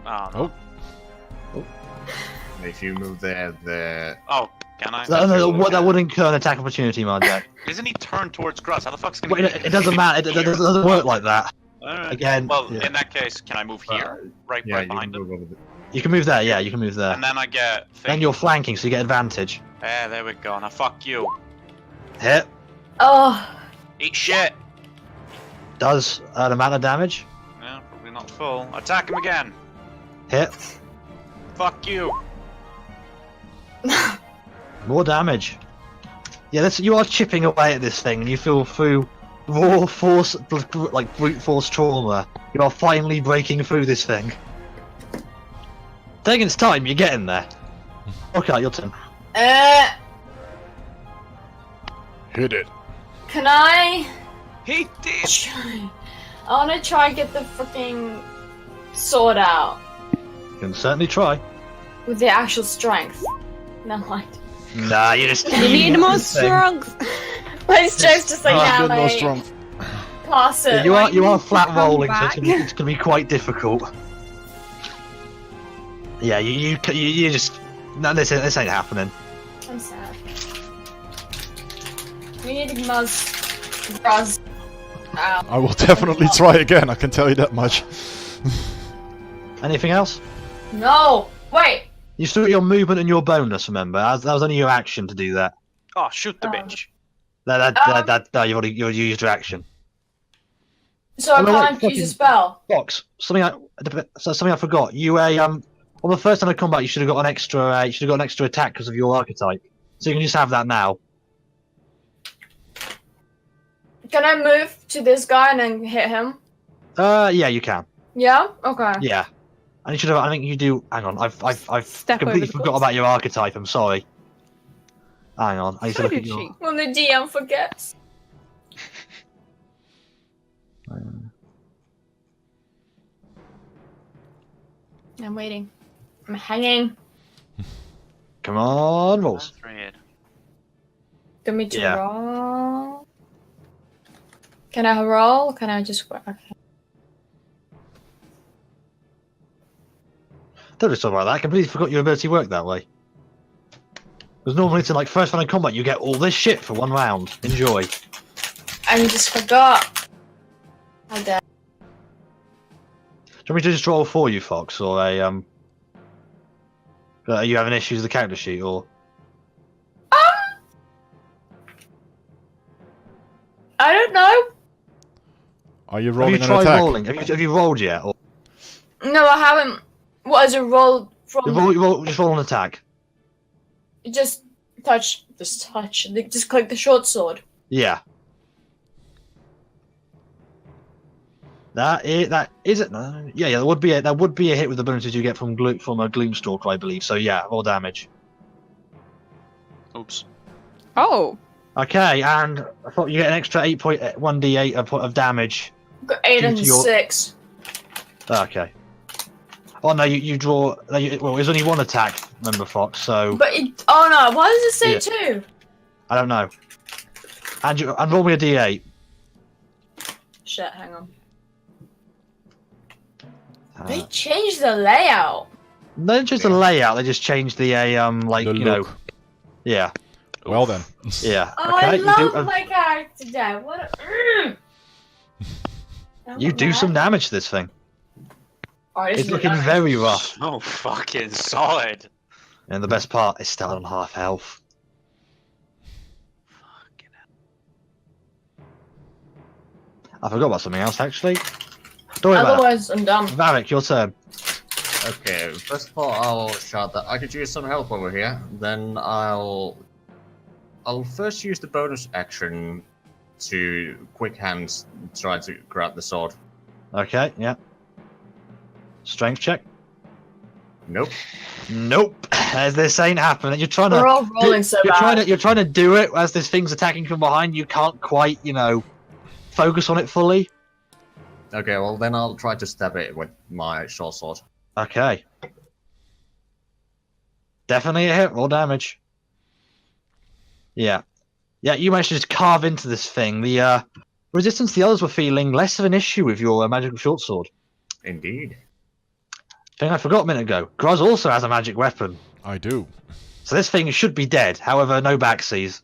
If you move there, oh, can I? That would incur an attack opportunity, Marjack. Isn't he turned towards Gruss? How the fuck's gonna? Wait, it doesn't matter. It doesn't work like that. Alright. Again, Well, yeah. in that case, can I move here, right yeah, you can behind him, move over the... You can move there. Yeah, you can move there. and then I get? Then you're flanking, so you get advantage. Yeah, there we go. Now fuck you. Hit Oh. Eat shit. does an amount of damage. Yeah, probably not full. Attack him again. Hit Fuck you. more damage. Yeah, you are chipping away at this thing, and you feel through raw force, like brute force trauma. You are finally breaking through this thing. Taking its time, you're getting there. Okay, your turn. Hit it. Can I? He did. I wanna try and get the freaking sword out You can certainly try. with the actual strength. No mind. Nah, you just You need more this thing. strength. My strength's just like Ah, now, good, no mate. strength. Pass it. Yeah, you are flat come rolling, so back. it's gonna be quite difficult. Yeah, you just no, this ain't happening. I'm sad. We need to Gruz out. I will definitely try again, I can tell you that much. Anything else? No! Wait! You still got your movement and your bonus. Remember, that was only your action to do that. Oh, shoot the Oh. bitch. No, you used your action. So Oh, I no, wait, can't use a fucking- spell. Fox, something I forgot. You on the first time of combat, you should have got an extra. You should have got an extra attack because of your archetype. So you can just have that now. Can I move to this guy and then hit him? Yeah, you can. Yeah? Okay. Yeah. And you should have. I think you do. Hang on, I've Step over completely the forgot course. about your archetype. I'm sorry. Hang on, I need to So look at did your. she. When the DM forgets. I'm waiting. I'm hanging. Come on, rolls. That's right. Do me to Yeah. roll? Can I roll? Can I just okay. Don't just talk about that. I completely forgot your ability worked that way. Because normally it's in like first round of combat, you get all this shit for one round. Enjoy. I just forgot. I did. Do you want me to just roll for you, Fox, or are you having issues with the character sheet, or? I don't know. Are you Have rolling you an tried attack? rolling? Have you rolled yet? Or No, I haven't. What is a roll from? just roll an attack. Just touch. Just click the short sword. Yeah. That is it. No, yeah, that would be a hit with the bonuses you get from a Gloomstalker, I believe. So yeah, roll damage. Oops. Oh, Okay, and I thought you get an extra 1d8 of damage. Got 8 Due and to your- 6. Okay. Oh no, you draw. Well, there's only one attack. Remember, Fox. So But oh no, why does it say Yeah. 2? I don't know. And roll me a d8. Shit, hang on. They They changed the layout. don't just the layout. They just changed the like The you know. look. Yeah. Well then. Yeah. Oh, Okay. I love you my character today. What a. you do some damage to this thing. Oh, this It's is looking nice. very rough. Oh, fucking solid. And the best part is still on half health. I forgot about something else actually. Don't worry about Otherwise, I'm done. it. Varric, your turn. Okay, first of all, I'll shout that I could use some help over here. Then I'll first use the bonus action to quick hands try to grab the sword. Okay, yeah. Strength check. Nope. Nope. As this ain't happening. You're trying to. We're all rolling so bad. You're trying to do it as this thing's attacking from behind. You can't quite, focus on it fully. Okay, well then I'll try to stab it with my short sword. Okay. Definitely a hit. Roll damage. Yeah. Yeah, you managed to just carve into this thing. The resistance the others were feeling less of an issue with your magical short sword. Indeed. Thing I forgot a minute ago. Gruz also has a magic weapon. I do. So this thing should be dead. However, no backseas,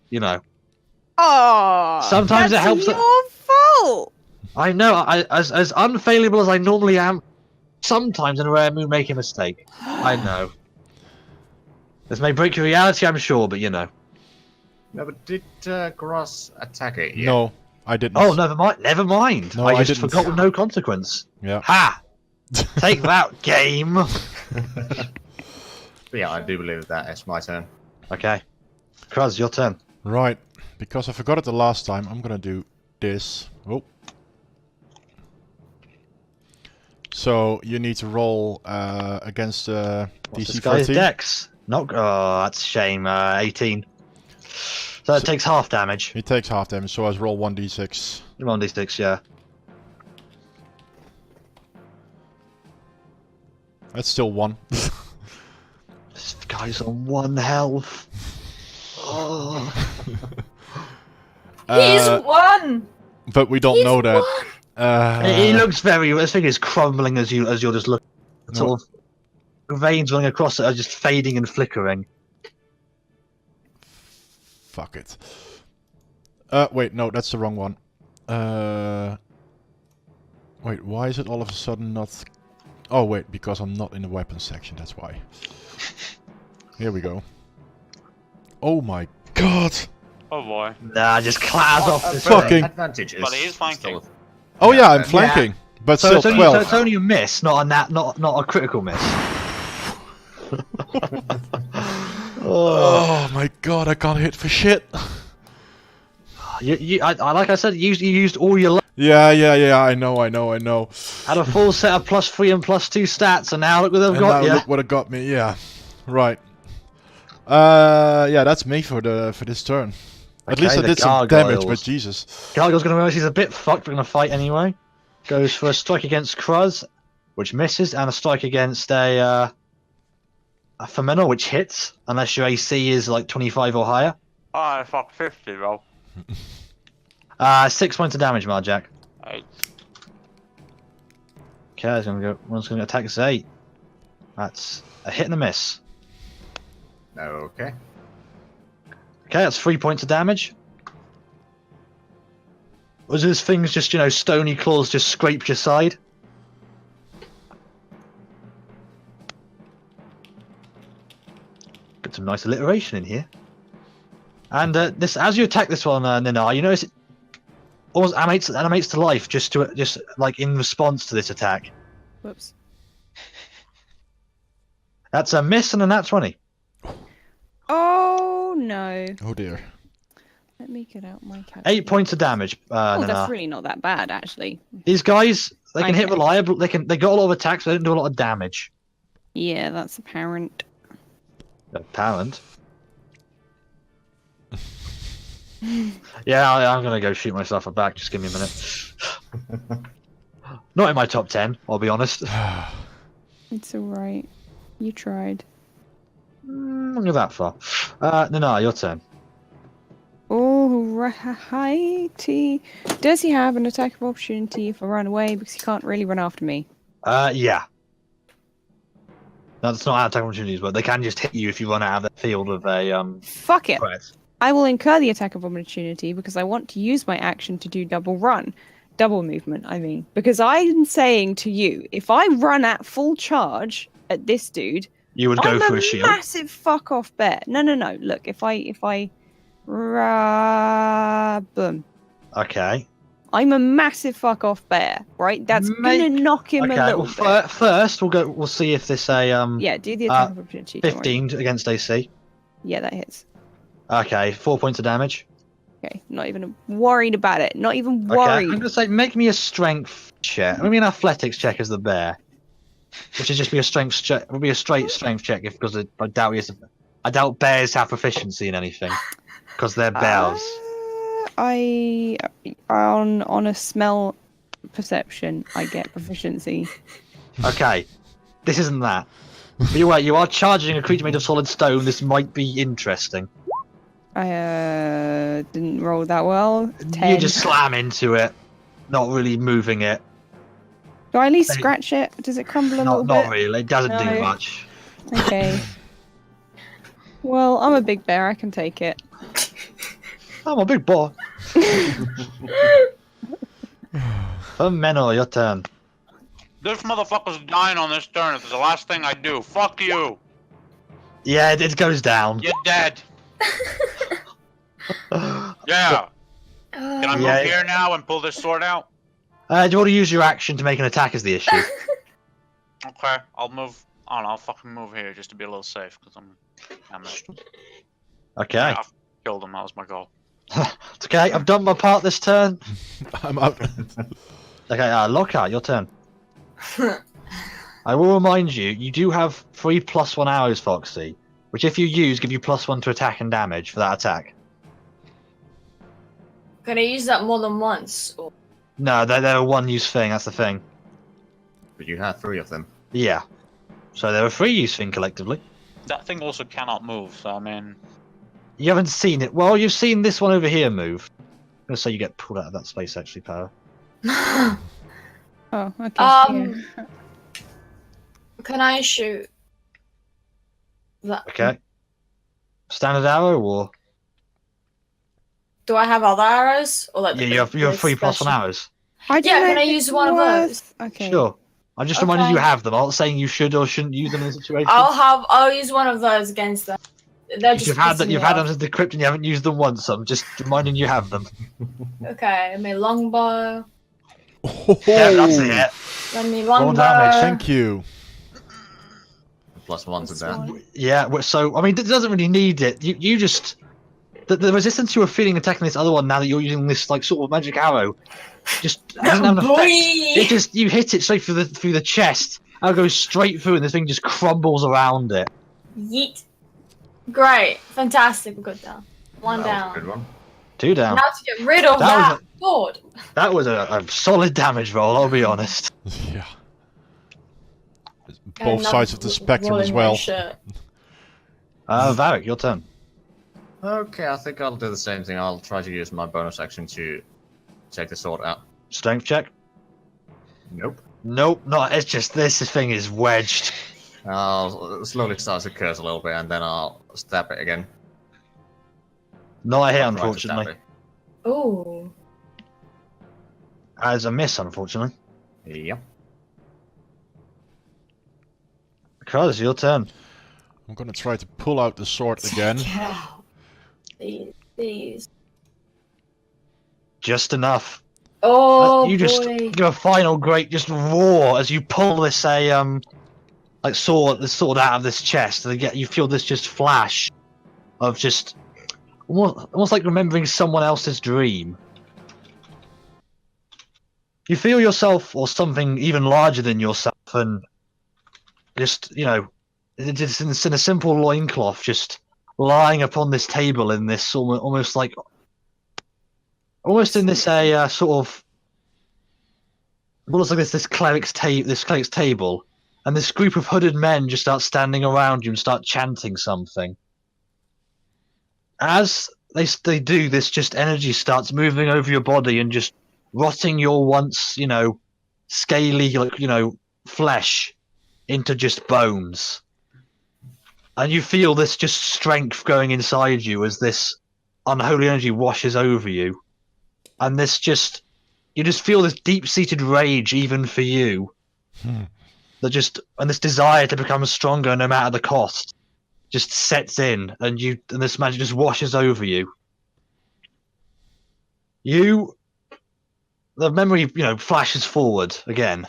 Oh, Sometimes it that's helps- your fault. I know, as unfailable as I normally am, sometimes in a rare moon make a mistake. I know. This may break your reality, I'm sure, but No, but did Gross attack it yet? No, I didn't. Oh, never mind. Never mind. No, I I just didn't. forgot with no consequence. Yeah. Ha! Take that, game! Yeah, I do believe that. It's my turn. Okay. Kruz, your turn. Right. Because I forgot it the last time, I'm gonna do this. Oh. So you need to roll against What's DC this guy's 13. dex? Not. Oh, that's a shame. 18. So it takes half damage. He takes half damage, so I roll 1d6. You're on D6, yeah. That's still 1. This guy's on 1 health. Oh. He's won! But we don't He's know that. won! He looks very. This thing is crumbling as you're just looking. Sort of veins running across it are just fading and flickering. Fuck it. Wait, no, that's the wrong one. Wait, why is it all of a sudden not... Oh, wait, because I'm not in the weapons section, that's why. Here we go. Oh my god! Oh boy. Nah, just clatters off this fucking- thing. Advantage is But he is flanking. still- Oh yeah, I'm Yeah. flanking! But So still it's, only, 12. so it's only a miss, not a critical miss. Oh my god, I can't hit for shit! Like I said, you used all your luck. Yeah, I know. Had a full set of +3 and +2 stats, and now look what they've And got now you. look what it got me, yeah. Right. Yeah, that's me for this turn. At Okay, least I the did some damage, but gargoyles. Jesus. Gargoyle's gonna realize he's a bit fucked, but gonna fight anyway. Goes for a strike against Kruz, which misses, and a strike against a Femino, which hits, unless your AC is like 25 or higher. Oh, fuck 50, bro. 6 points of damage, Marjack. 8. Okay, he's gonna go. One's gonna attack Zay. That's a hit and a miss. Okay. Okay, that's 3 points of damage. Was his things just, stony claws just scrape your side? Got some nice alliteration in here. And this, as you attack this one, Nina, you notice it almost animates to life, just like in response to this attack. Whoops. That's a miss and a nat 20. Oh no. Oh dear. Let me get out my calculator. 8 points of damage. Oh, Nina. that's really not that bad, actually. These guys, they can hit Okay. reliable. They got a lot of attacks, but they don't do a lot of damage. Yeah, that's apparent. Apparent. Yeah, I'm gonna go shoot myself a back. Just give me a minute. Not in my top 10, I'll be honest. It's alright. You tried. Not go that far. No, your turn. Oh, righty. Does he have an attack of opportunity if I run away? Because he can't really run after me. Yeah. No, that's not how attack opportunities work. They can just hit you if you run out of the field of a Fuck it. threat. I will incur the attack of opportunity because I want to use my action to do double movement, I mean. Because I'm saying to you, if I run at full charge at this dude, You would go I'm for a a shield. massive fuck off bear. No. Look, if I boom. Okay. I'm a massive fuck off bear, right? That's gonna knock him a Okay, little well, bit. first we'll see if this Yeah, do the attack of opportunity. don't worry. 15 against AC. Yeah, that hits. Okay, 4 points of damage. Okay, not even worried about it. Not even Okay, I'm worried. gonna say make me a strength check. I mean, athletics check as the bear, which would just be a strength check. Would be a straight strength check because I doubt I doubt bears have proficiency in anything because they're bears. On a smell perception, I get proficiency. Okay, this isn't that. But you're right. You are charging a creature made of solid stone. This might be interesting. I didn't roll that well. 10. You just slam into it, not really moving it. Do I at least scratch it? Does it crumble a little bit? Not really. It doesn't do No. much. Okay. Well, I'm a big bear. I can take it. I'm a big boy. Menor, your turn. This motherfucker's dying on this turn. It's the last thing I do. Fuck you. Yeah, it goes down. You're dead. Yeah. Can I move Yeah. here now and pull this sword out? Do you want to use your action to make an attack is the issue? Okay, I'll move. Oh, no, I'll fucking move here just to be a little safe because I'm damaged. Okay. Yeah, I've killed him. That was my goal. It's okay, I've done my part this turn. I'm out. Okay, Lockhart, your turn. I will remind you, you do have 3 +1 arrows, Foxy, which if you use, give you +1 to attack and damage for that attack. Can I use that more than once? Or... No, they're a one-use thing, that's the thing. But you had 3 of them. Yeah. So they're a 3-use thing collectively. That thing also cannot move, so I mean... You haven't seen it. Well, you've seen this one over here move. I'm gonna say you get pulled out of that space, actually, Power. Oh, okay. Yeah. Can I shoot that? Okay. Standard arrow, or Do I have other arrows? Or like yeah, you have 3 +1 special- arrows. I don't Yeah, know can I if use it's one of worth- Okay. Sure. I'm just reminding you Okay. have them. I'm not saying you should or shouldn't use them in a situation. I'll use one of those against them. They're just You've had pissing me you've had off. them as decrypted and you haven't used them once. So I'm just reminding you have them. Okay, my longbow. Yeah, that's it. Let me Roll longbow. damage, Thank you. +1 to that. Yeah. So I mean, it doesn't really need it. You just the resistance you were feeling attacking this other one now that you're using this like sort of magic arrow, just doesn't have an effect. It just you hit it straight through the chest. Arrow goes straight through and this thing just crumbles around it. Yeet. Great, fantastic. We got down. One That was a down. good one. 2 down. Now to get rid of That that, was sword. That was a solid damage roll. I'll be honest. Yeah. And Both not sides of the spectrum as rolling my well. shirt. Varric, your turn. Okay, I think I'll do the same thing. I'll try to use my bonus action to take the sword out. Strength check. Nope. Nope, not. It's just this thing is wedged. I'll slowly start to curse a little bit and then I'll stab it again. Not a hit, I'll try to stab unfortunately. Ooh. As a miss, unfortunately. it. Yep. Carlos, your turn. I'm gonna try to pull out the sword again. Yeah. These. Just enough. Oh You just boy. give a final great just roar as you pull this sword out of this chest, and you feel this just flash of just almost like remembering someone else's dream. You feel yourself or something even larger than yourself, and just just in a simple loincloth, just lying upon this table in this almost in this sort of almost like this cleric's table, and this group of hooded men just start standing around you and start chanting something. As they do this, just energy starts moving over your body and just rotting your once scaly flesh into just bones. And you feel this just strength going inside you as this unholy energy washes over you. And you just feel this deep-seated rage even for you. And this desire to become stronger no matter the cost just sets in, and this magic just washes over you. You the memory, flashes forward again,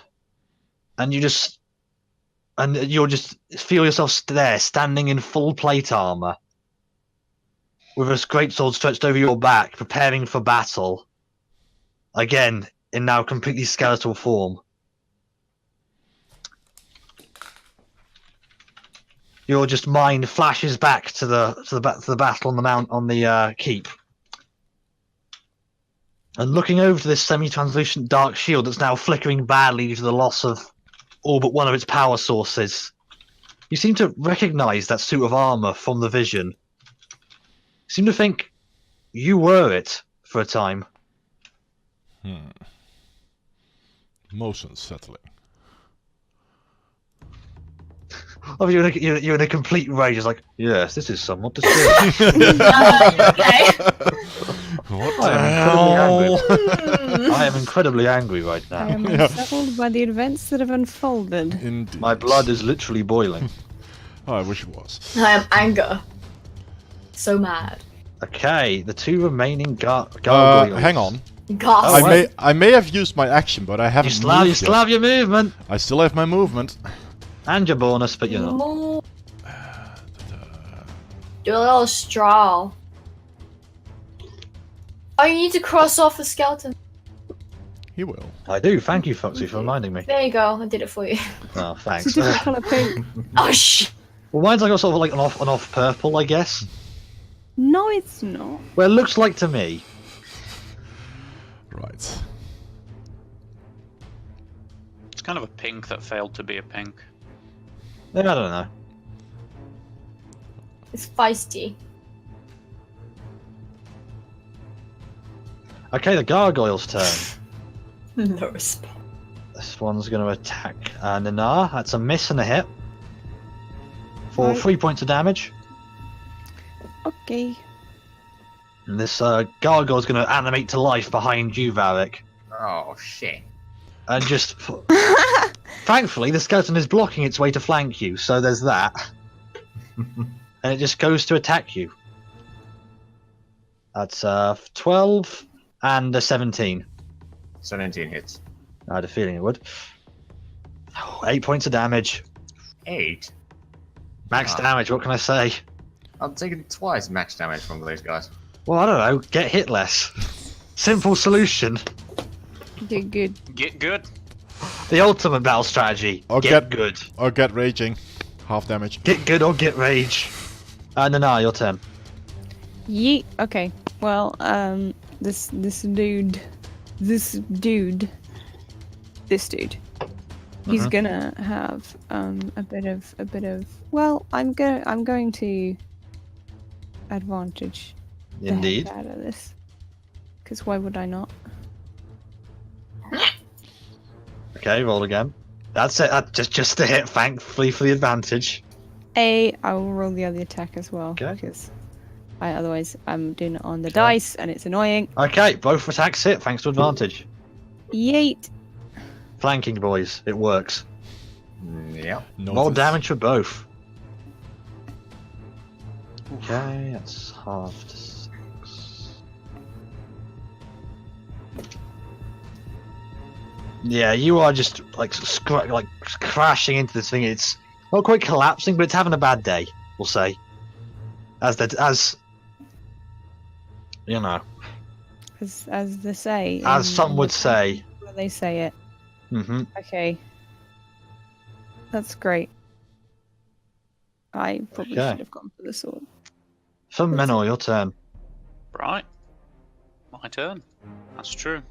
and you'll just feel yourself there, standing in full plate armor, with a greatsword stretched over your back, preparing for battle. Again, in now completely skeletal form. Your just mind flashes back to the battle on the keep, and looking over to this semi-translucent dark shield that's now flickering badly due to the loss of all but one of its power sources. You seem to recognize that suit of armor from the vision. You seem to think you were it for a time. Most unsettling. Oh, you're in a complete rage. It's like, yes, this is somewhat disturbing. Okay. What I the am incredibly hell? angry. I am incredibly angry right I now. am unsettled by the events that have unfolded. Indeed. My blood is literally boiling. Oh, I wish it was. I am anger. So mad. Okay, the two remaining gargoyles. Hang on. Gosh. I may have used my action, but I You haven't still moved yet. have your movement I still have my movement. and your bonus, but you're not. More. Do a little straw. Oh, you need to cross off the skeleton. He will. I do. Thank you, Foxy, for reminding me. There you go. I did it for you. Oh, It's a thanks. different colour pink. Oh, shh. Well, mine's like sort of like an off purple, I guess. No, it's not. Well, it looks like to me. Right. It's kind of a pink that failed to be a pink. I don't know. It's feisty. Okay, the gargoyle's turn. No response. This one's going to attack Nana. That's a miss and a hit. For Right. 3 points of damage. Okay. And this gargoyle's going to animate to life behind you, Varric. Oh shit. And just... Thankfully, the skeleton is blocking its way to flank you, so there's that. And it just goes to attack you. That's 12 and a 17. 17 hits. I had a feeling it would. 8 points of damage. 8? Max Ah. damage, what can I say? I'm taking twice max damage from these guys. Well, I don't know. Get hit less. Simple solution. Okay, good. Get good. The ultimate battle strategy. Or get get- good. Or get raging. Half damage. Get good or get rage. Nana, your turn. Yeet. Okay. Well, this dude, he's Mhm. gonna have a bit of. Well, I'm going to advantage the heck Indeed. out of this, because why would I not? Okay, roll again. That's it. Just a hit, thankfully, for the advantage. I will roll the other attack as well, Okay. because otherwise I'm doing it on the dice and it's annoying. Okay, both attacks hit, thanks to advantage. Yeet. Flanking, boys. It works. Yep. More Notice. damage for both. Okay, that's half to 6. Yeah, you are just like crashing into this thing. It's not quite collapsing, but it's having a bad day. We'll say, as you know, As they say. as in- some in would the say. country where they say it. Mm-hmm. Okay. That's great. I probably Okay. should have gone for the sword. For Menor, your turn. Right. My turn. That's true.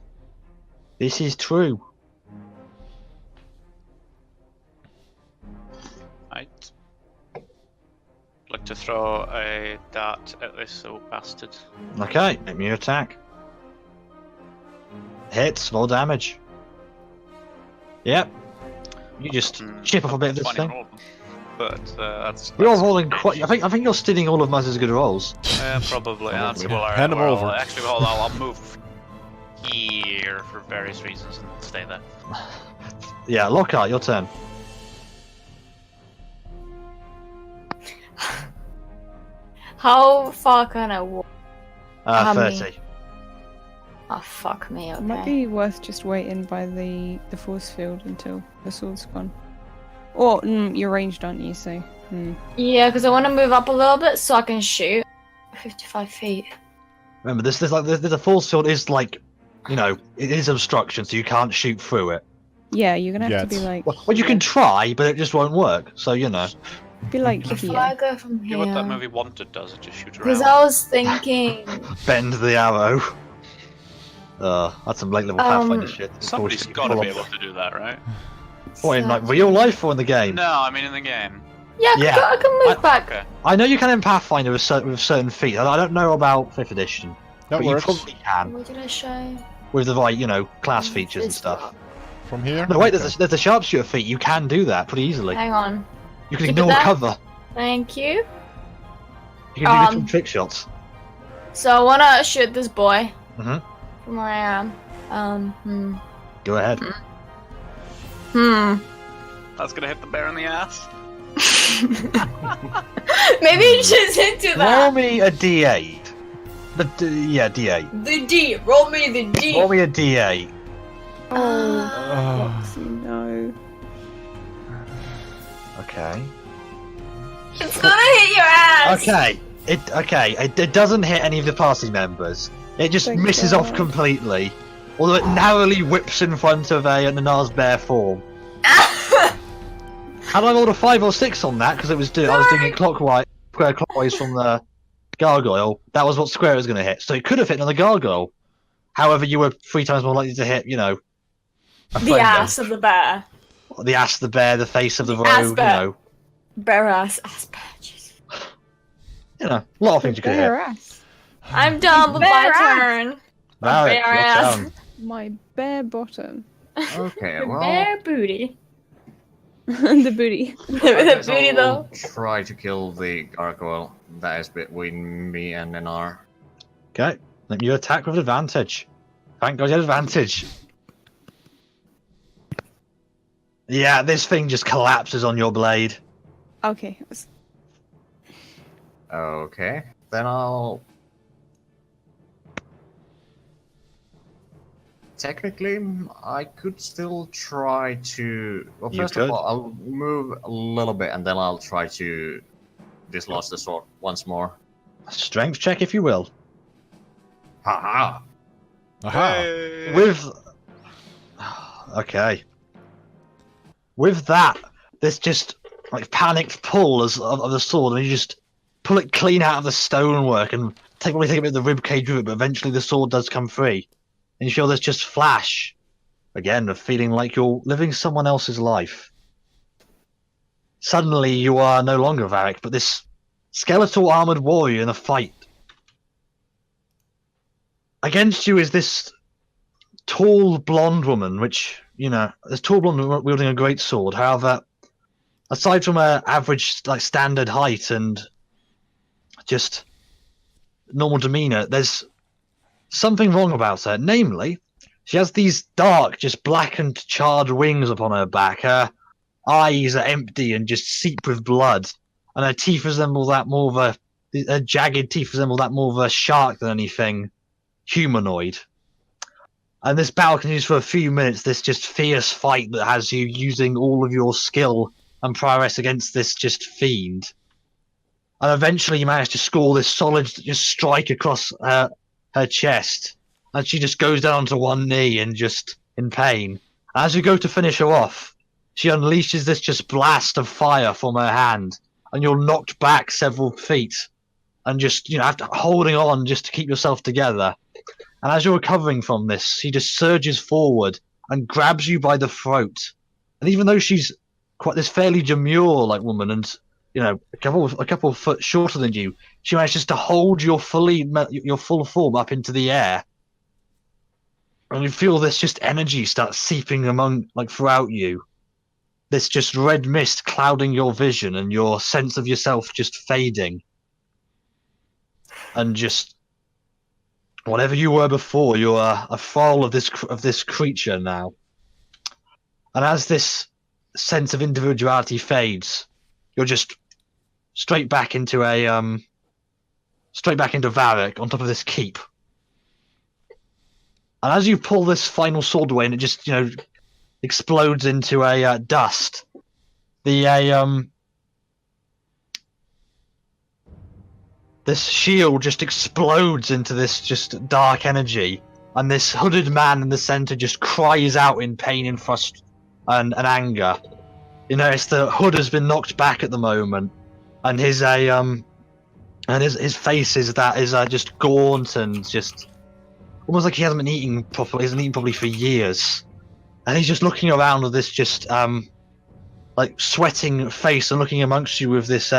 This is true. Right. Like to throw a dart at this old bastard. Okay, make me your attack. Hits, more damage. Yep. You just Hmm, chip off a bit of this 20 thing. on all of them. But that's You're that's rolling okay. quite. I think you're stealing all of Muz's good rolls. Probably. That's Probably. well, Hand 'em well, over. Actually, well, I'll move here for various reasons and stay there. Yeah, Lockhart, your turn. How far can I walk? How many? 30. Oh fuck me. It might Okay. be worth just waiting by the force field until the sword's gone. Or you're ranged, aren't you? So. Yeah, because I want to move up a little bit so I can shoot. 55 feet. Remember, there's the force field is like, you know, it is obstruction, so you can't shoot through it. Yeah, you're gonna have to be Yet. like. Well, you can try, but it just won't work. So you know. Be like If here. I go from Yeah, what that here. movie Wanted does, it just shoots Because around. I was thinking. Bend the arrow. That's some late level Pathfinder shit. Somebody's Bullshit. got to Full be on- able to do that, right? What, in like real life or in the game? No, I mean in the game. Yeah, Yeah. I can move back. Okay. I know you can in Pathfinder with certain feats. I don't know about 5th edition, That but works. you probably can What did I show? with the right, you know, class features and This stuff. block. From here? No, wait, Okay. there's a sharpshooter feat. You can do that pretty easily. Hang on. You can Keep it ignore there. cover. Thank you. You can do little trick shots. So I want to shoot this boy. Mhm. From where I am. Go ahead. That's gonna hit the bear in the ass. Maybe you should into Roll that. me a d8. Yeah, d8. The D. Roll me the D. Roll me a d8. Oh, Roxy, no. Okay. It's gonna hit your ass. Okay. It doesn't hit any of the party members. It just Thank misses God. off completely. Although it narrowly whips in front of a Nanar's bare form. Had I rolled a 5 or 6 on that, because I was doing it clockwise from the gargoyle, that was what square it was going to hit. So it could have hit on the gargoyle. However, you were 3 times more likely to hit, you know, a The friend ass of the bear. the ass of the bear, the face of the ass rogue, bear. Bear ass. Ass bear. Jesus. you know, a lot of things you could hit. Bare ass. I'm done with my Bear ass. turn. Varric, Bear your ass. turn. My bare bottom. Okay, The well. bear booty. The booty. I The guess booty I'll though. try to kill the gargoyle that is between me and Nanar. Okay, then you attack with advantage. Thank God you had advantage. Yeah, this thing just collapses on your blade. Okay. Okay, then I'll. Technically, I could still try to. Well, You first could. of all, I'll move a little bit and then I'll try to dislodge the sword once more. Strength check, if you will. Haha! Aha! Hey. With okay, with that, this just like panicked pull of the sword, and you just pull it clean out of the stonework and probably take a bit of the rib cage with it. But eventually, the sword does come free, and you feel this just flash again of feeling like you're living someone else's life. Suddenly, you are no longer Varric, but this skeletal armored warrior in a fight. Against you is this tall blonde woman, which, you know, this tall blonde woman wielding a great sword. However, aside from her average, like, standard height and just normal demeanor, there's something wrong about her. Namely, she has these dark, just blackened, charred wings upon her back. Her eyes are empty and just seep with blood, and her teeth resemble that more of her jagged teeth resemble that more of a shark than anything humanoid. And this battle continues for a few minutes, this just fierce fight that has you using all of your skill and prowess against this just fiend. And eventually you manage to score this solid just strike across her chest. And she just goes down to one knee and just in pain. As you go to finish her off, she unleashes this just blast of fire from her hand. And you're knocked back several feet. And just, you know, after holding on just to keep yourself together. And as you're recovering from this, she just surges forward and grabs you by the throat. And even though she's quite this fairly demure like woman, and you know a couple of foot shorter than you, she manages to hold your full form up into the air. And you feel this just energy start seeping throughout you. This just red mist clouding your vision and your sense of yourself just fading. And just whatever you were before, you are a foal of this creature now. And as this sense of individuality fades, you're just straight back into Varric on top of this keep. And as you pull this final sword away, and it just explodes into a dust, this shield just explodes into this just dark energy, and this hooded man in the center just cries out in pain and and anger. You notice the hood has been knocked back at the moment, and his face is just gaunt and just almost like he hasn't been eating properly. He hasn't eaten properly for years, and he's just looking around with this just like sweating face and looking amongst you with this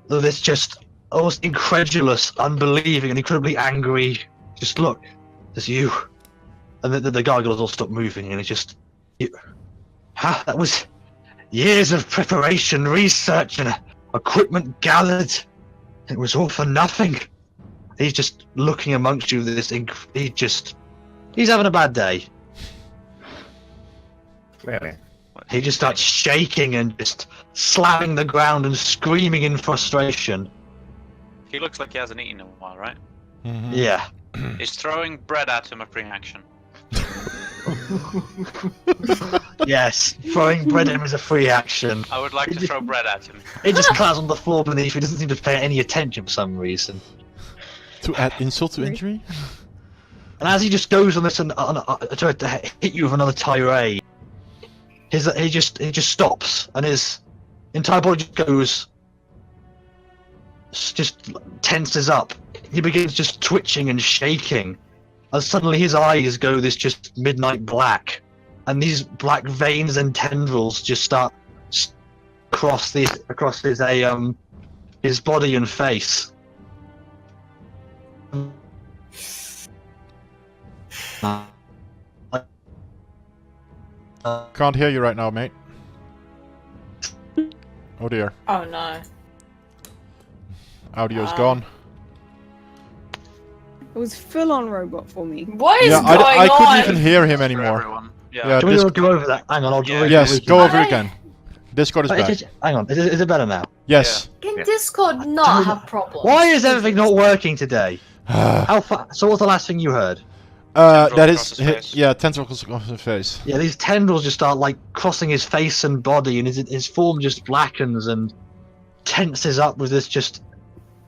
this just almost incredulous, unbelieving, and incredibly angry. Just look, there's you, and the gargoyles all stop moving, and it's just that was years of preparation, research, and equipment gathered. It was all for nothing. He's just looking amongst you with this. He's having a bad day. Really? He just starts shaking and just slamming the ground and screaming in frustration. He looks like he hasn't eaten in a while, right? Mhm. Yeah. Is throwing bread at him a free action? Yes. Throwing bread at him is a free action. I would like to throw bread at him. It just clatters on the floor beneath. He doesn't seem to pay any attention for some reason. To add insult to injury? And as he just goes on this and tries to hit you with another tirade, he just stops, and his entire body just tenses up. He begins just twitching and shaking, as suddenly his eyes go this just midnight black, and these black veins and tendrils just start across his body and face. Can't hear you right now, mate. Oh dear. Oh no. Audio's gone. It was full on robot for me. What is Yeah, going I on? couldn't even hear him For anymore. everyone. Yeah, Yeah. Can we Disc- all go over that? Hang on, I'll do it. yes, go over Why? again. Discord is back. Hang on, is it better now? Yes. Can Yeah. Discord not have problems? Why is everything not working today? How far? So what's the last thing you heard? Tendrils That across is, his face. yeah, tentacles across his face. Yeah, these tendrils just start like crossing his face and body, and his form just blackens and tenses up with this just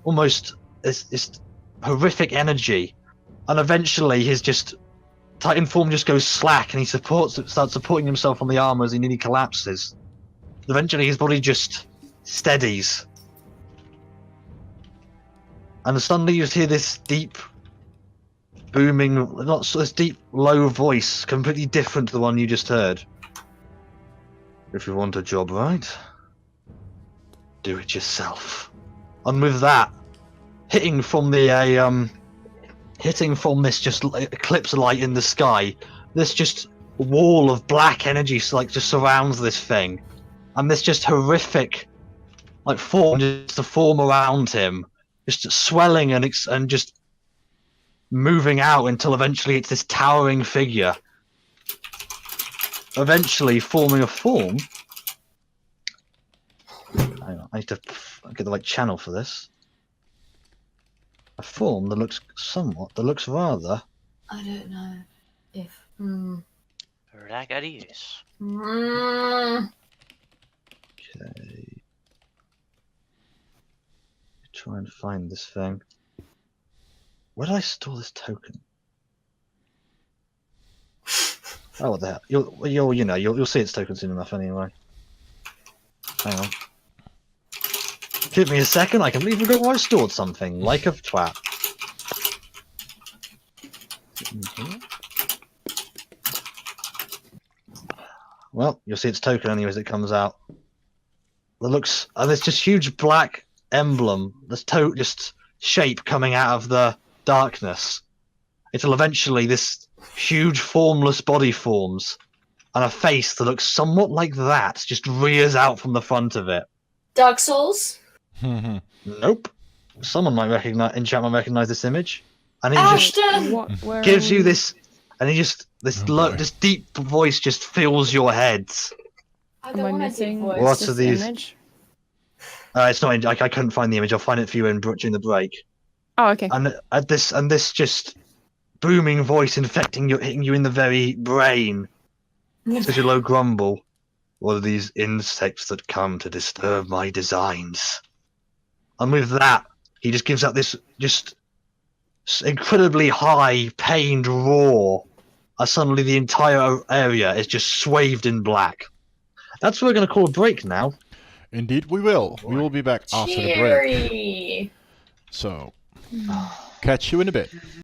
almost this horrific energy, and eventually his just Titan form just goes slack, and he starts supporting himself on the armor as he nearly collapses. Eventually, his body just steadies, and suddenly you just hear this deep, booming, not so this deep, low voice, completely different to the one you just heard. If you want a job right, do it yourself. And with that, hitting from this just eclipse light in the sky, this just wall of black energy just surrounds this thing, and this just horrific form, just the form around him, just swelling and just moving out until eventually it's this towering figure, eventually forming a form. Hang on, I need to get the right channel for this. A form that looks rather. I don't know if. Ragadius. Okay. Try and find this thing. Where did I store this token? Oh, what the hell? You'll see its token soon enough anyway. Hang on. Give me a second. I completely forgot where I stored something. Like a twat. Well, you'll see its token anyway as it comes out. It looks, there's just huge black emblem. This just shape coming out of the darkness, until eventually this huge formless body forms, and a face that looks somewhat like that just rears out from the front of it. Dark Souls? Nope. Someone might recognize in chat might recognize this image, and he just Ashton! Where gives are you we? this, and he just this deep voice just fills your heads. I Am don't I want a deep missing voice. What this are these? image? It's not. I couldn't find the image. I'll find it for you during the break. Oh, okay. and this just booming voice infecting you, hitting you in the very brain. Such a low grumble. What are these insects that come to disturb my designs? And with that, he just gives out this just incredibly high, pained roar, as suddenly the entire area is just swathed in black. That's what we're going to call a break now. Indeed, we will. We will be back after the break. Cheery. So, catch you in a bit.